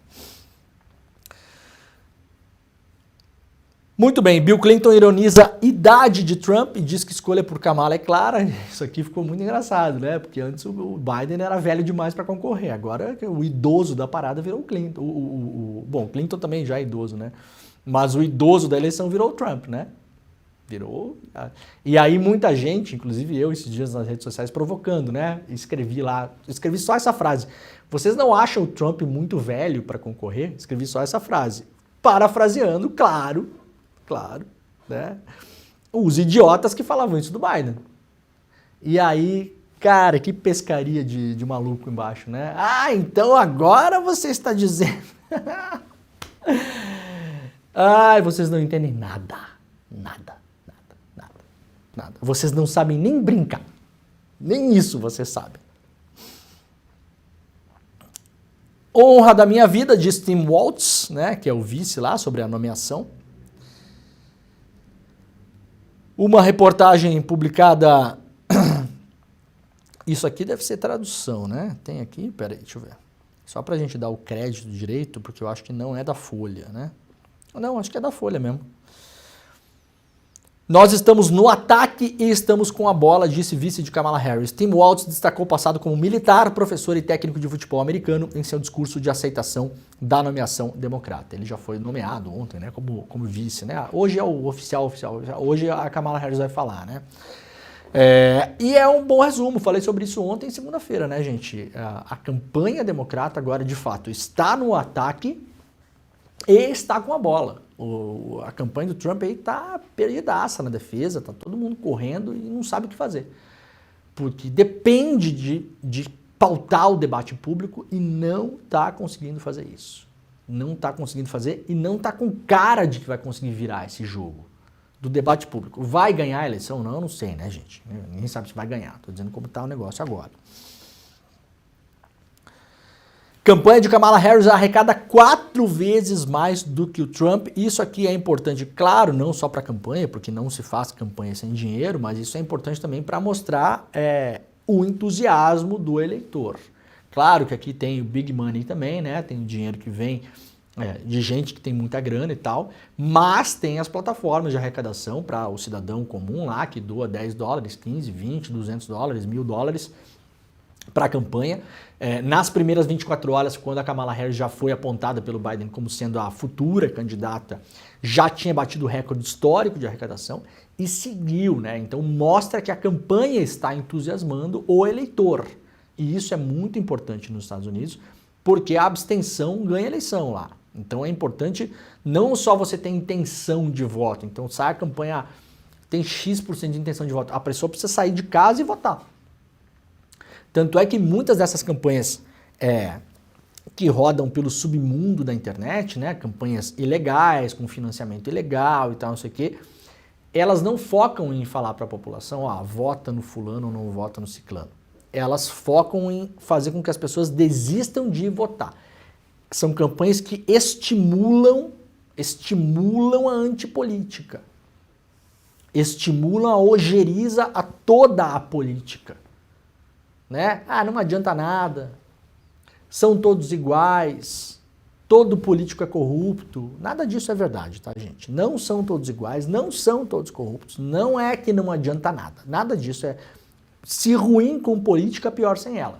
Muito bem, Bill Clinton ironiza a idade de Trump e diz que escolha por Kamala é clara. Isso aqui ficou muito engraçado, né? Porque antes o Biden era velho demais para concorrer. Agora o idoso da parada virou o Clinton. Bom, o Clinton também já é idoso, né? Mas o idoso da eleição virou o Trump, né? Virou. E aí muita gente, inclusive eu esses dias nas redes sociais, provocando, né? Escrevi só essa frase. Vocês não acham o Trump muito velho para concorrer? Escrevi só essa frase. Parafraseando, claro, né? Os idiotas que falavam isso do Biden. E aí, cara, que pescaria de maluco embaixo, né? Então agora você está dizendo... vocês não entendem nada. Vocês não sabem nem brincar. Nem isso vocês sabem. Honra da minha vida, diz Tim Walz, né, que é o vice lá sobre a nomeação. Uma reportagem publicada... Isso aqui deve ser tradução, né? Tem aqui, peraí, deixa eu ver. Só pra gente dar o crédito direito, porque eu acho que não é da Folha, né? Não, acho que é da Folha mesmo. Nós estamos no ataque e estamos com a bola, disse vice de Kamala Harris. Tim Walz destacou o passado como militar, professor e técnico de futebol americano em seu discurso de aceitação da nomeação democrata. Ele já foi nomeado ontem, né, como vice, né? Hoje é o oficial. Hoje a Kamala Harris vai falar, né? E é um bom resumo, falei sobre isso ontem, segunda-feira, né, gente? A campanha democrata agora, de fato, está no ataque e está com a bola. A campanha do Trump aí tá perdidaça na defesa, tá todo mundo correndo e não sabe o que fazer. Porque depende de pautar o debate público e não tá conseguindo fazer isso. Não tá conseguindo fazer e não tá com cara de que vai conseguir virar esse jogo do debate público. Vai ganhar a eleição? Não, eu não sei, né, gente? Ninguém sabe se vai ganhar. Tô dizendo como tá o negócio agora. Campanha de Kamala Harris arrecada 4 vezes mais do que o Trump. Isso aqui é importante, claro, não só para a campanha, porque não se faz campanha sem dinheiro, mas isso é importante também para mostrar o entusiasmo do eleitor. Claro que aqui tem o big money também, né? Tem o dinheiro que vem de gente que tem muita grana e tal, mas tem as plataformas de arrecadação para o cidadão comum lá, que doa $10, 15, 20, $200, $1.000 para a campanha. Nas primeiras 24 horas, quando a Kamala Harris já foi apontada pelo Biden como sendo a futura candidata, já tinha batido o recorde histórico de arrecadação e seguiu, né? Então mostra que a campanha está entusiasmando o eleitor. E isso é muito importante nos Estados Unidos, porque a abstenção ganha eleição lá. Então é importante não só você ter intenção de voto, então sai a campanha, tem X% de intenção de voto, a pessoa precisa sair de casa e votar. Tanto é que muitas dessas campanhas que rodam pelo submundo da internet, né, campanhas ilegais, com financiamento ilegal e tal, não sei o quê, elas não focam em falar para a população, vota no fulano ou não vota no ciclano. Elas focam em fazer com que as pessoas desistam de votar. São campanhas que estimulam a antipolítica, estimulam a ojeriza a toda a política. Né? Não adianta nada, são todos iguais, todo político é corrupto. Nada disso é verdade, tá, gente? Não são todos iguais, não são todos corruptos, não é que não adianta nada. Nada disso é... Se ruim com política, pior sem ela.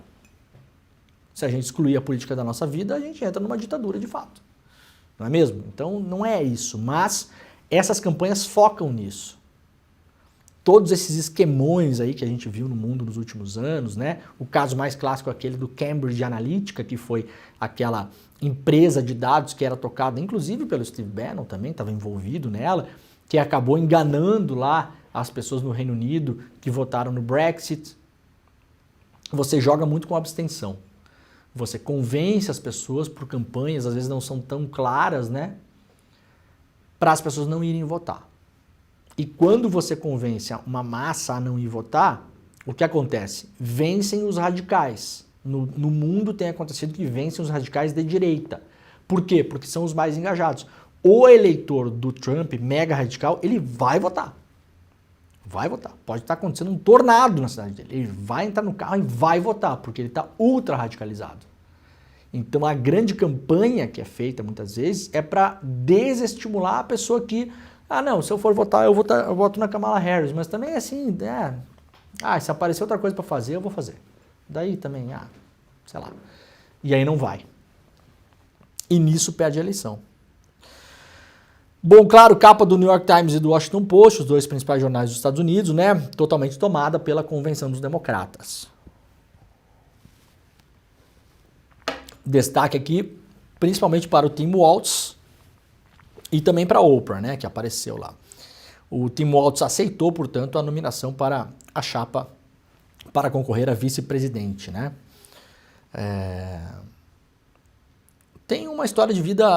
Se a gente excluir a política da nossa vida, a gente entra numa ditadura de fato. Não é mesmo? Então não é isso, mas essas campanhas focam nisso. Todos esses esquemões aí que a gente viu no mundo nos últimos anos, né? O caso mais clássico é aquele do Cambridge Analytica, que foi aquela empresa de dados que era tocada, inclusive pelo Steve Bannon também, estava envolvido nela, que acabou enganando lá as pessoas no Reino Unido que votaram no Brexit. Você joga muito com abstenção. Você convence as pessoas por campanhas, às vezes não são tão claras, né? Para as pessoas não irem votar. E quando você convence uma massa a não ir votar, o que acontece? Vencem os radicais. No mundo tem acontecido que vencem os radicais de direita. Por quê? Porque são os mais engajados. O eleitor do Trump, mega radical, ele vai votar. Vai votar. Pode estar acontecendo um tornado na cidade dele. Ele vai entrar no carro e vai votar, porque ele está ultra radicalizado. Então a grande campanha que é feita muitas vezes é para desestimular a pessoa que... não, se eu for votar, eu voto na Kamala Harris, mas também assim, se aparecer outra coisa para fazer, eu vou fazer. Daí também, sei lá. E aí não vai. E nisso perde a eleição. Bom, claro, capa do New York Times e do Washington Post, os dois principais jornais dos Estados Unidos, né? Totalmente tomada pela convenção dos democratas. Destaque aqui, principalmente para o Tim Walz, e também para a Oprah, né, que apareceu lá. O Tim Walz aceitou, portanto, a nominação para a chapa para concorrer a vice-presidente, né? Tem uma história de vida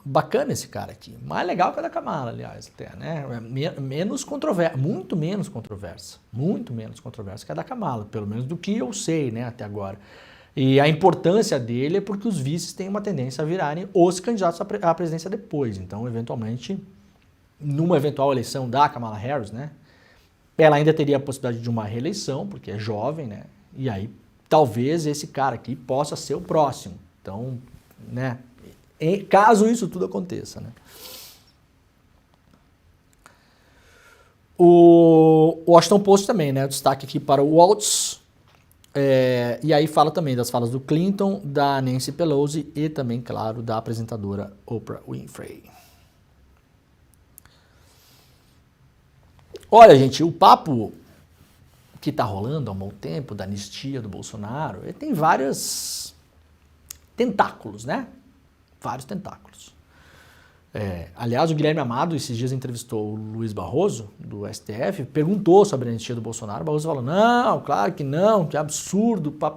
bacana esse cara aqui. Mais legal que a da Kamala, aliás, até, né? Menos controversa, muito menos controversa que a da Kamala, pelo menos do que eu sei, né, até agora. E a importância dele é porque os vices têm uma tendência a virarem os candidatos à presidência depois. Então, eventualmente, numa eventual eleição da Kamala Harris, né, ela ainda teria a possibilidade de uma reeleição, porque é jovem, né? E aí, talvez esse cara aqui possa ser o próximo. Então, né? Caso isso tudo aconteça, né? O Washington Post também, né? Destaque aqui para o Waltz. E aí fala também das falas do Clinton, da Nancy Pelosi e também, claro, da apresentadora Oprah Winfrey. Olha, gente, o papo que está rolando há um bom tempo da anistia do Bolsonaro, ele tem vários tentáculos, né? Vários tentáculos. Aliás, o Guilherme Amado, esses dias entrevistou o Luiz Barroso, do STF, perguntou sobre a anistia do Bolsonaro. O Barroso falou, não, claro que não, que absurdo, pá.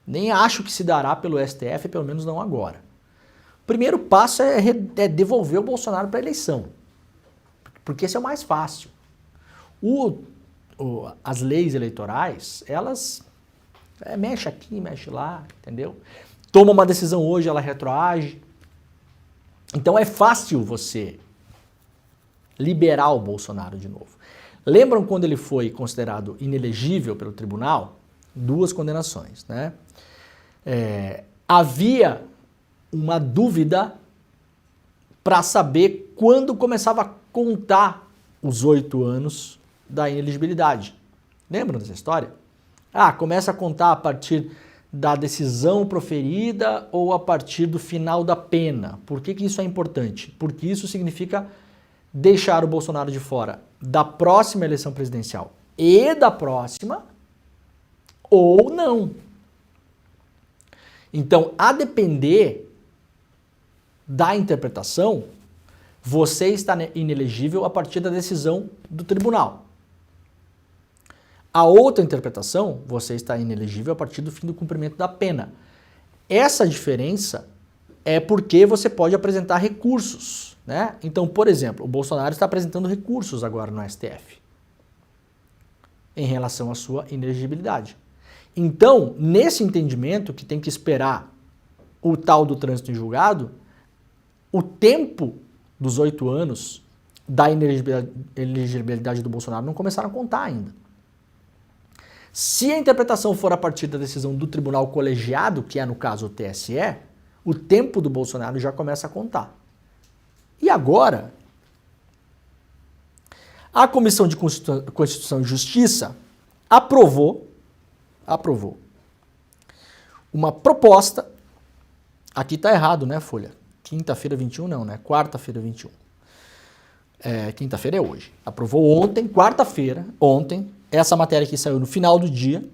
Nem acho que se dará pelo STF, pelo menos não agora. O primeiro passo é devolver o Bolsonaro para a eleição, porque esse é o mais fácil. As leis eleitorais, elas mexe aqui, mexe lá, entendeu? Toma uma decisão hoje, ela retroage. Então é fácil você liberar o Bolsonaro de novo. Lembram quando ele foi considerado inelegível pelo tribunal? 2 condenações, né? Havia uma dúvida para saber quando começava a contar os 8 anos da inelegibilidade. Lembram dessa história? Começa a contar a partir da decisão proferida ou a partir do final da pena. Por que isso é importante? Porque isso significa deixar o Bolsonaro de fora da próxima eleição presidencial e da próxima, ou não. Então, a depender da interpretação, você está inelegível a partir da decisão do tribunal. A outra interpretação, você está inelegível a partir do fim do cumprimento da pena. Essa diferença é porque você pode apresentar recursos, né? Então, por exemplo, o Bolsonaro está apresentando recursos agora no STF em relação à sua inelegibilidade. Então, nesse entendimento que tem que esperar o tal do trânsito em julgado, o tempo dos 8 anos da inelegibilidade do Bolsonaro não começaram a contar ainda. Se a interpretação for a partir da decisão do tribunal colegiado, que é no caso o TSE, o tempo do Bolsonaro já começa a contar. E agora, a Comissão de Constituição e Justiça aprovou uma proposta, aqui está errado, né, Folha? Quinta-feira 21 não, né? Quarta-feira 21. Quinta-feira é hoje. Aprovou ontem, quarta-feira, ontem. Essa matéria aqui saiu no final do dia.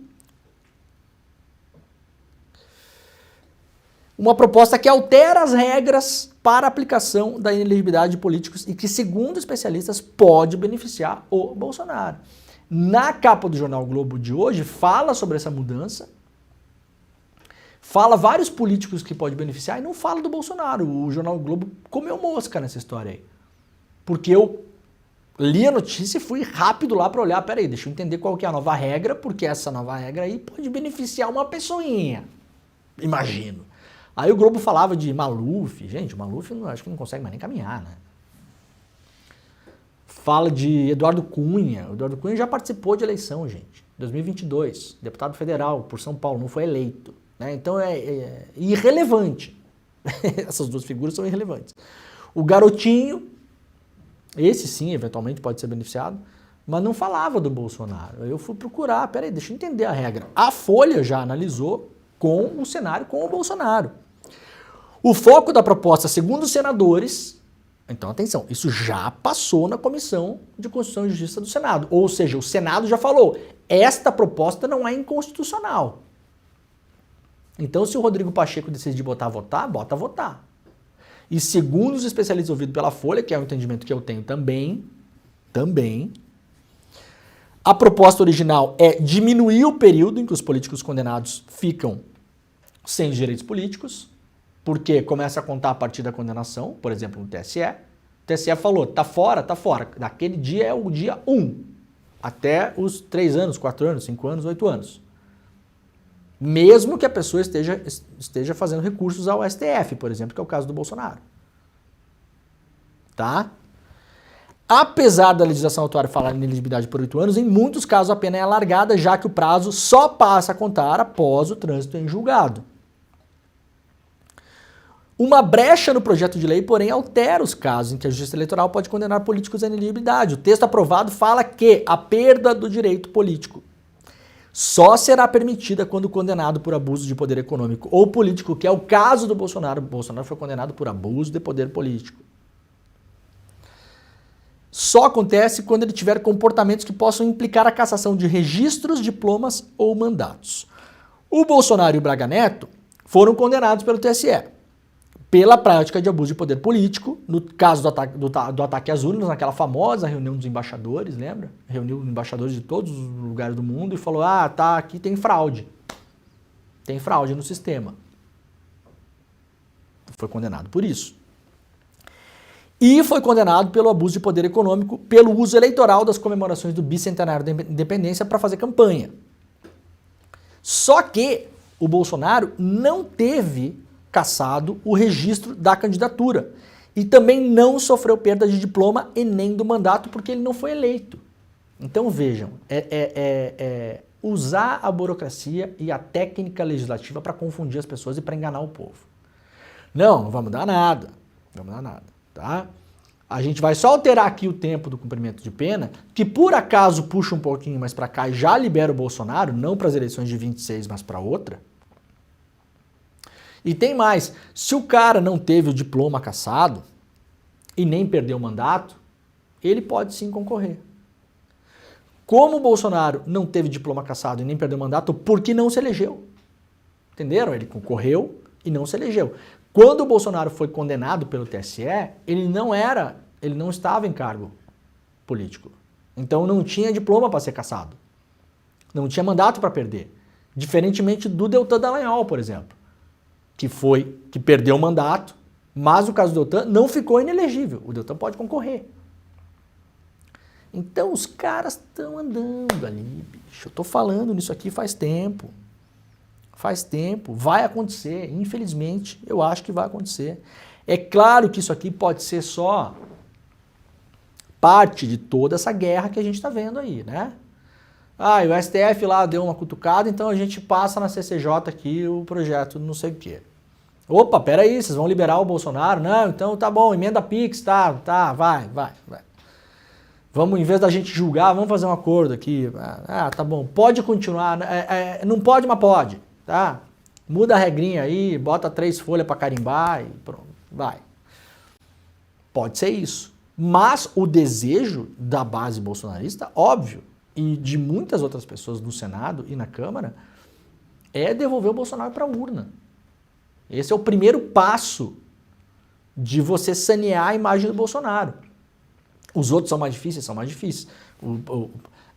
Uma proposta que altera as regras para a aplicação da inelegibilidade de políticos e que, segundo especialistas, pode beneficiar o Bolsonaro. Na capa do jornal Globo de hoje, fala sobre essa mudança, fala vários políticos que pode beneficiar e não fala do Bolsonaro. O jornal Globo comeu mosca nessa história aí. Porque eu li a notícia e fui rápido lá para olhar, peraí, deixa eu entender qual que é a nova regra, porque essa nova regra aí pode beneficiar uma pessoinha, imagino. Aí o Globo falava de Maluf, gente, o Maluf acho que não consegue mais nem caminhar, né? Fala de Eduardo Cunha, o Eduardo Cunha já participou de eleição, gente, 2022, deputado federal por São Paulo, não foi eleito, né? Então é irrelevante, essas 2 figuras são irrelevantes. O Garotinho, esse sim, eventualmente pode ser beneficiado, mas não falava do Bolsonaro. Eu fui procurar, peraí, deixa eu entender a regra. A Folha já analisou com o cenário com o Bolsonaro. O foco da proposta, segundo os senadores, então atenção, isso já passou na Comissão de Constituição e Justiça do Senado. Ou seja, o Senado já falou, esta proposta não é inconstitucional. Então, se o Rodrigo Pacheco decidir botar a votar, bota a votar. E segundo os especialistas ouvidos pela Folha, que é o entendimento que eu tenho também, a proposta original é diminuir o período em que os políticos condenados ficam sem os direitos políticos, porque começa a contar a partir da condenação, por exemplo, no TSE. O TSE falou, tá fora. Daquele dia é o dia 1, até os 3 anos, 4 anos, 5 anos, 8 anos. Mesmo que a pessoa esteja fazendo recursos ao STF, por exemplo, que é o caso do Bolsonaro. Tá? Apesar da legislação atual falar em inelegibilidade por 8 anos, em muitos casos a pena é alargada, já que o prazo só passa a contar após o trânsito em julgado. Uma brecha no projeto de lei, porém, altera os casos em que a Justiça Eleitoral pode condenar políticos à inelegibilidade. O texto aprovado fala que a perda do direito político só será permitida quando condenado por abuso de poder econômico ou político, que é o caso do Bolsonaro. O Bolsonaro foi condenado por abuso de poder político. Só acontece quando ele tiver comportamentos que possam implicar a cassação de registros, diplomas ou mandatos. O Bolsonaro e o Braga Neto foram condenados pelo TSE pela prática de abuso de poder político, no caso do ataque às urnas, naquela famosa reunião dos embaixadores, lembra? Reuniu embaixadores de todos os lugares do mundo e falou, aqui tem fraude. Tem fraude no sistema. Foi condenado por isso. E foi condenado pelo abuso de poder econômico, pelo uso eleitoral das comemorações do bicentenário da independência para fazer campanha. Só que o Bolsonaro não teve cassado o registro da candidatura e também não sofreu perda de diploma e nem do mandato porque ele não foi eleito. Então vejam, usar a burocracia e a técnica legislativa para confundir as pessoas e para enganar o povo. Não vamos dar nada, tá? A gente vai só alterar aqui o tempo do cumprimento de pena, que por acaso puxa um pouquinho mais para cá e já libera o Bolsonaro, não para as eleições de 26, mas para outra. E tem mais, se o cara não teve o diploma cassado e nem perdeu o mandato, ele pode sim concorrer. Como o Bolsonaro não teve diploma cassado e nem perdeu o mandato, porque não se elegeu. Entenderam? Ele concorreu e não se elegeu. Quando o Bolsonaro foi condenado pelo TSE, ele não estava em cargo político. Então não tinha diploma para ser cassado. Não tinha mandato para perder. Diferentemente do Deltan Dallagnol, por exemplo, que perdeu o mandato, mas no caso do Deltan não ficou inelegível. O Deltan pode concorrer. Então os caras estão andando ali, bicho. Eu tô falando nisso aqui faz tempo. Faz tempo. Vai acontecer. Infelizmente, eu acho que vai acontecer. É claro que isso aqui pode ser só parte de toda essa guerra que a gente está vendo aí, né? E o STF lá deu uma cutucada, então a gente passa na CCJ aqui o projeto não sei o quê. Opa, peraí, vocês vão liberar o Bolsonaro? Não, então tá bom, emenda Pix, tá, vai. Vamos, em vez da gente julgar, vamos fazer um acordo aqui. Tá bom, pode continuar, não pode, mas pode, tá? Muda a regrinha aí, bota 3 folhas para carimbar e pronto, vai. Pode ser isso. Mas o desejo da base bolsonarista, óbvio, e de muitas outras pessoas no Senado e na Câmara, é devolver o Bolsonaro para a urna. Esse é o primeiro passo de você sanear a imagem do Bolsonaro. Os outros são mais difíceis,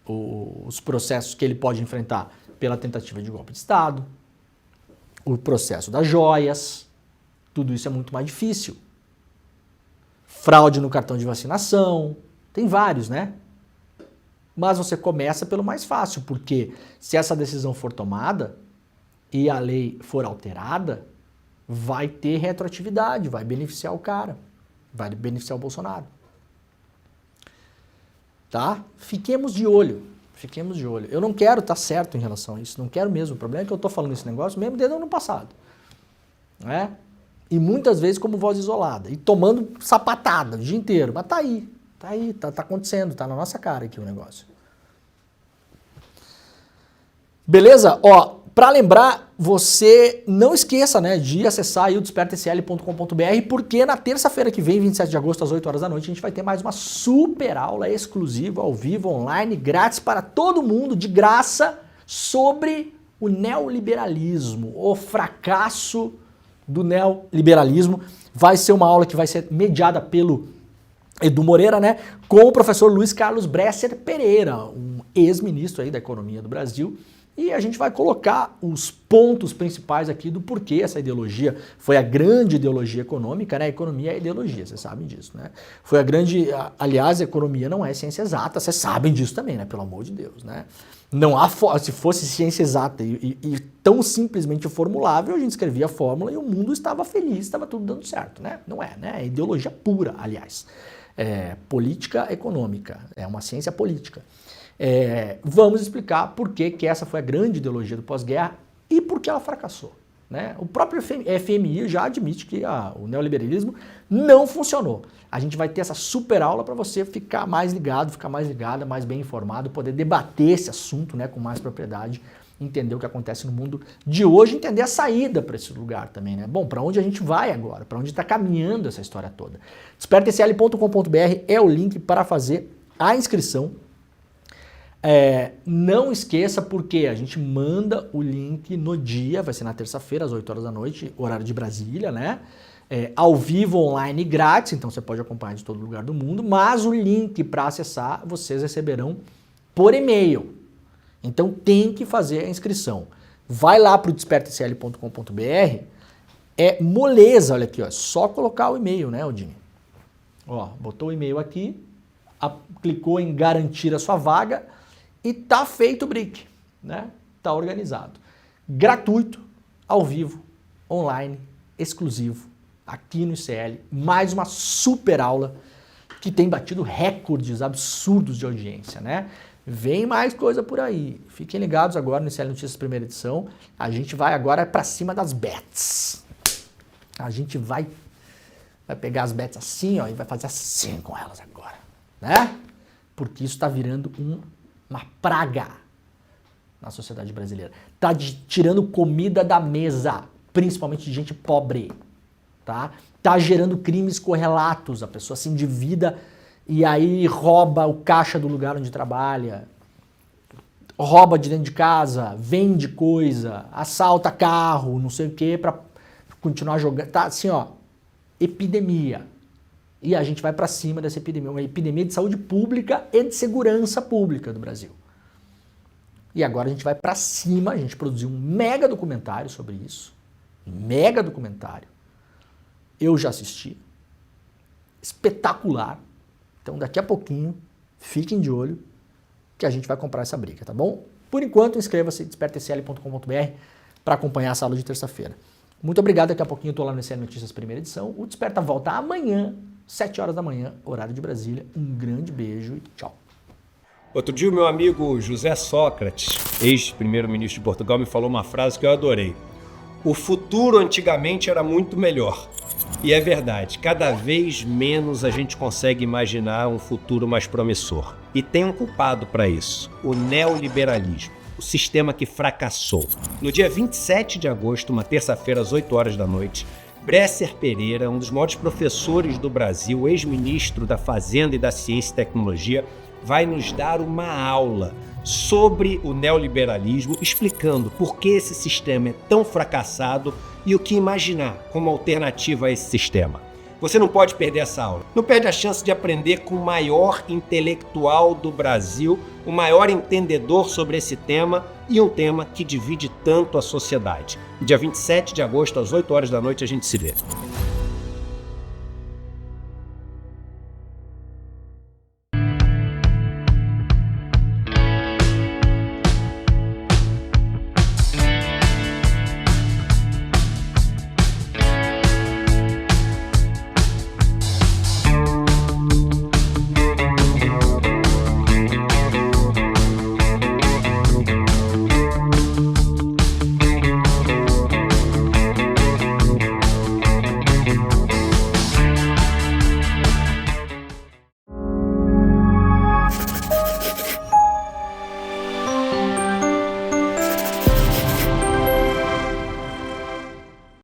os processos que ele pode enfrentar pela tentativa de golpe de Estado, o processo das joias, tudo isso é muito mais difícil. Fraude no cartão de vacinação, tem vários, né? Mas você começa pelo mais fácil, porque se essa decisão for tomada e a lei for alterada, vai ter retroatividade, vai beneficiar o cara, vai beneficiar o Bolsonaro. Tá? Fiquemos de olho. Eu não quero estar certo em relação a isso, não quero mesmo. O problema é que eu estou falando esse negócio mesmo desde o ano passado. Né? E muitas vezes como voz isolada, e tomando sapatada o dia inteiro, mas tá aí, tá acontecendo, tá na nossa cara aqui o negócio. Beleza? Para lembrar, você não esqueça, né, de acessar aí o despertasl.com.br, porque na terça-feira que vem, 27 de agosto, às 8 horas da noite, a gente vai ter mais uma super aula exclusiva, ao vivo, online, grátis para todo mundo, de graça, sobre o neoliberalismo, o fracasso do neoliberalismo. Vai ser uma aula que vai ser mediada pelo Edu Moreira, né, com o professor Luiz Carlos Bresser Pereira, um ex-ministro aí da economia do Brasil. E a gente vai colocar os pontos principais aqui do porquê essa ideologia foi a grande ideologia econômica, né? A economia é ideologia, vocês sabem disso, né? Foi a grande... Aliás, a economia não é ciência exata, vocês sabem disso também, né? Pelo amor de Deus, né? Não há... Se fosse ciência exata e tão simplesmente formulável, a gente escrevia a fórmula e o mundo estava feliz, estava tudo dando certo, né? Não é, né? É ideologia pura, aliás. política econômica, é uma ciência política. Vamos explicar por que essa foi a grande ideologia do pós-guerra e por que ela fracassou. Né? O próprio FMI já admite que o neoliberalismo não funcionou. A gente vai ter essa super aula para você ficar mais ligado, ficar mais ligada, mais bem informado, poder debater esse assunto, né, com mais propriedade, entender o que acontece no mundo de hoje, entender a saída para esse lugar também. Né? Bom, para onde a gente vai agora? Para onde está caminhando essa história toda? Despertacl.com.br é o link para fazer a inscrição. Não esqueça, porque a gente manda o link no dia, vai ser na terça-feira, às 8 horas da noite, horário de Brasília, né? Ao vivo, online, grátis, então você pode acompanhar de todo lugar do mundo, mas o link para acessar vocês receberão por e-mail. Então tem que fazer a inscrição. Vai lá para o despertacl.com.br, é moleza, olha aqui, ó, é só colocar o e-mail, né, Odine? Ó, botou o e-mail aqui, clicou em garantir a sua vaga, e tá feito o brick, né? Tá organizado. Gratuito, ao vivo, online, exclusivo, aqui no ICL. Mais uma super aula que tem batido recordes absurdos de audiência, né? Vem mais coisa por aí. Fiquem ligados agora no ICL Notícias primeira edição. A gente vai agora para cima das bets. A gente vai pegar as bets assim, ó, e vai fazer assim com elas agora, né? Porque isso tá virando uma praga na sociedade brasileira. Tá tirando comida da mesa, principalmente de gente pobre, tá? Tá gerando crimes correlatos, a pessoa se endivida e aí rouba o caixa do lugar onde trabalha, rouba de dentro de casa, vende coisa, assalta carro, não sei o que, pra continuar jogando. Tá assim, ó, epidemia. E a gente vai para cima dessa epidemia, uma epidemia de saúde pública e de segurança pública do Brasil. E agora a gente vai para cima, a gente produziu um mega documentário sobre isso. Mega documentário. Eu já assisti. Espetacular. Então daqui a pouquinho, fiquem de olho que a gente vai comprar essa briga, tá bom? Por enquanto, inscreva-se em despertacl.com.br para acompanhar essa aula de terça-feira. Muito obrigado, daqui a pouquinho eu tô lá no ICL Notícias primeira edição. O Desperta volta amanhã, 7 horas da manhã, horário de Brasília. Um grande beijo e tchau. Outro dia o meu amigo José Sócrates, ex-primeiro-ministro de Portugal, me falou uma frase que eu adorei. O futuro antigamente era muito melhor. E é verdade, cada vez menos a gente consegue imaginar um futuro mais promissor. E tem um culpado para isso, o neoliberalismo, o sistema que fracassou. No dia 27 de agosto, uma terça-feira, às 8 horas da noite, Bresser Pereira, um dos maiores professores do Brasil, ex-ministro da Fazenda e da Ciência e Tecnologia, vai nos dar uma aula sobre o neoliberalismo, explicando por que esse sistema é tão fracassado e o que imaginar como alternativa a esse sistema. Você não pode perder essa aula. Não perde a chance de aprender com o maior intelectual do Brasil, o maior entendedor sobre esse tema e um tema que divide tanto a sociedade. Dia 27 de agosto, às 8 horas da noite, a gente se vê.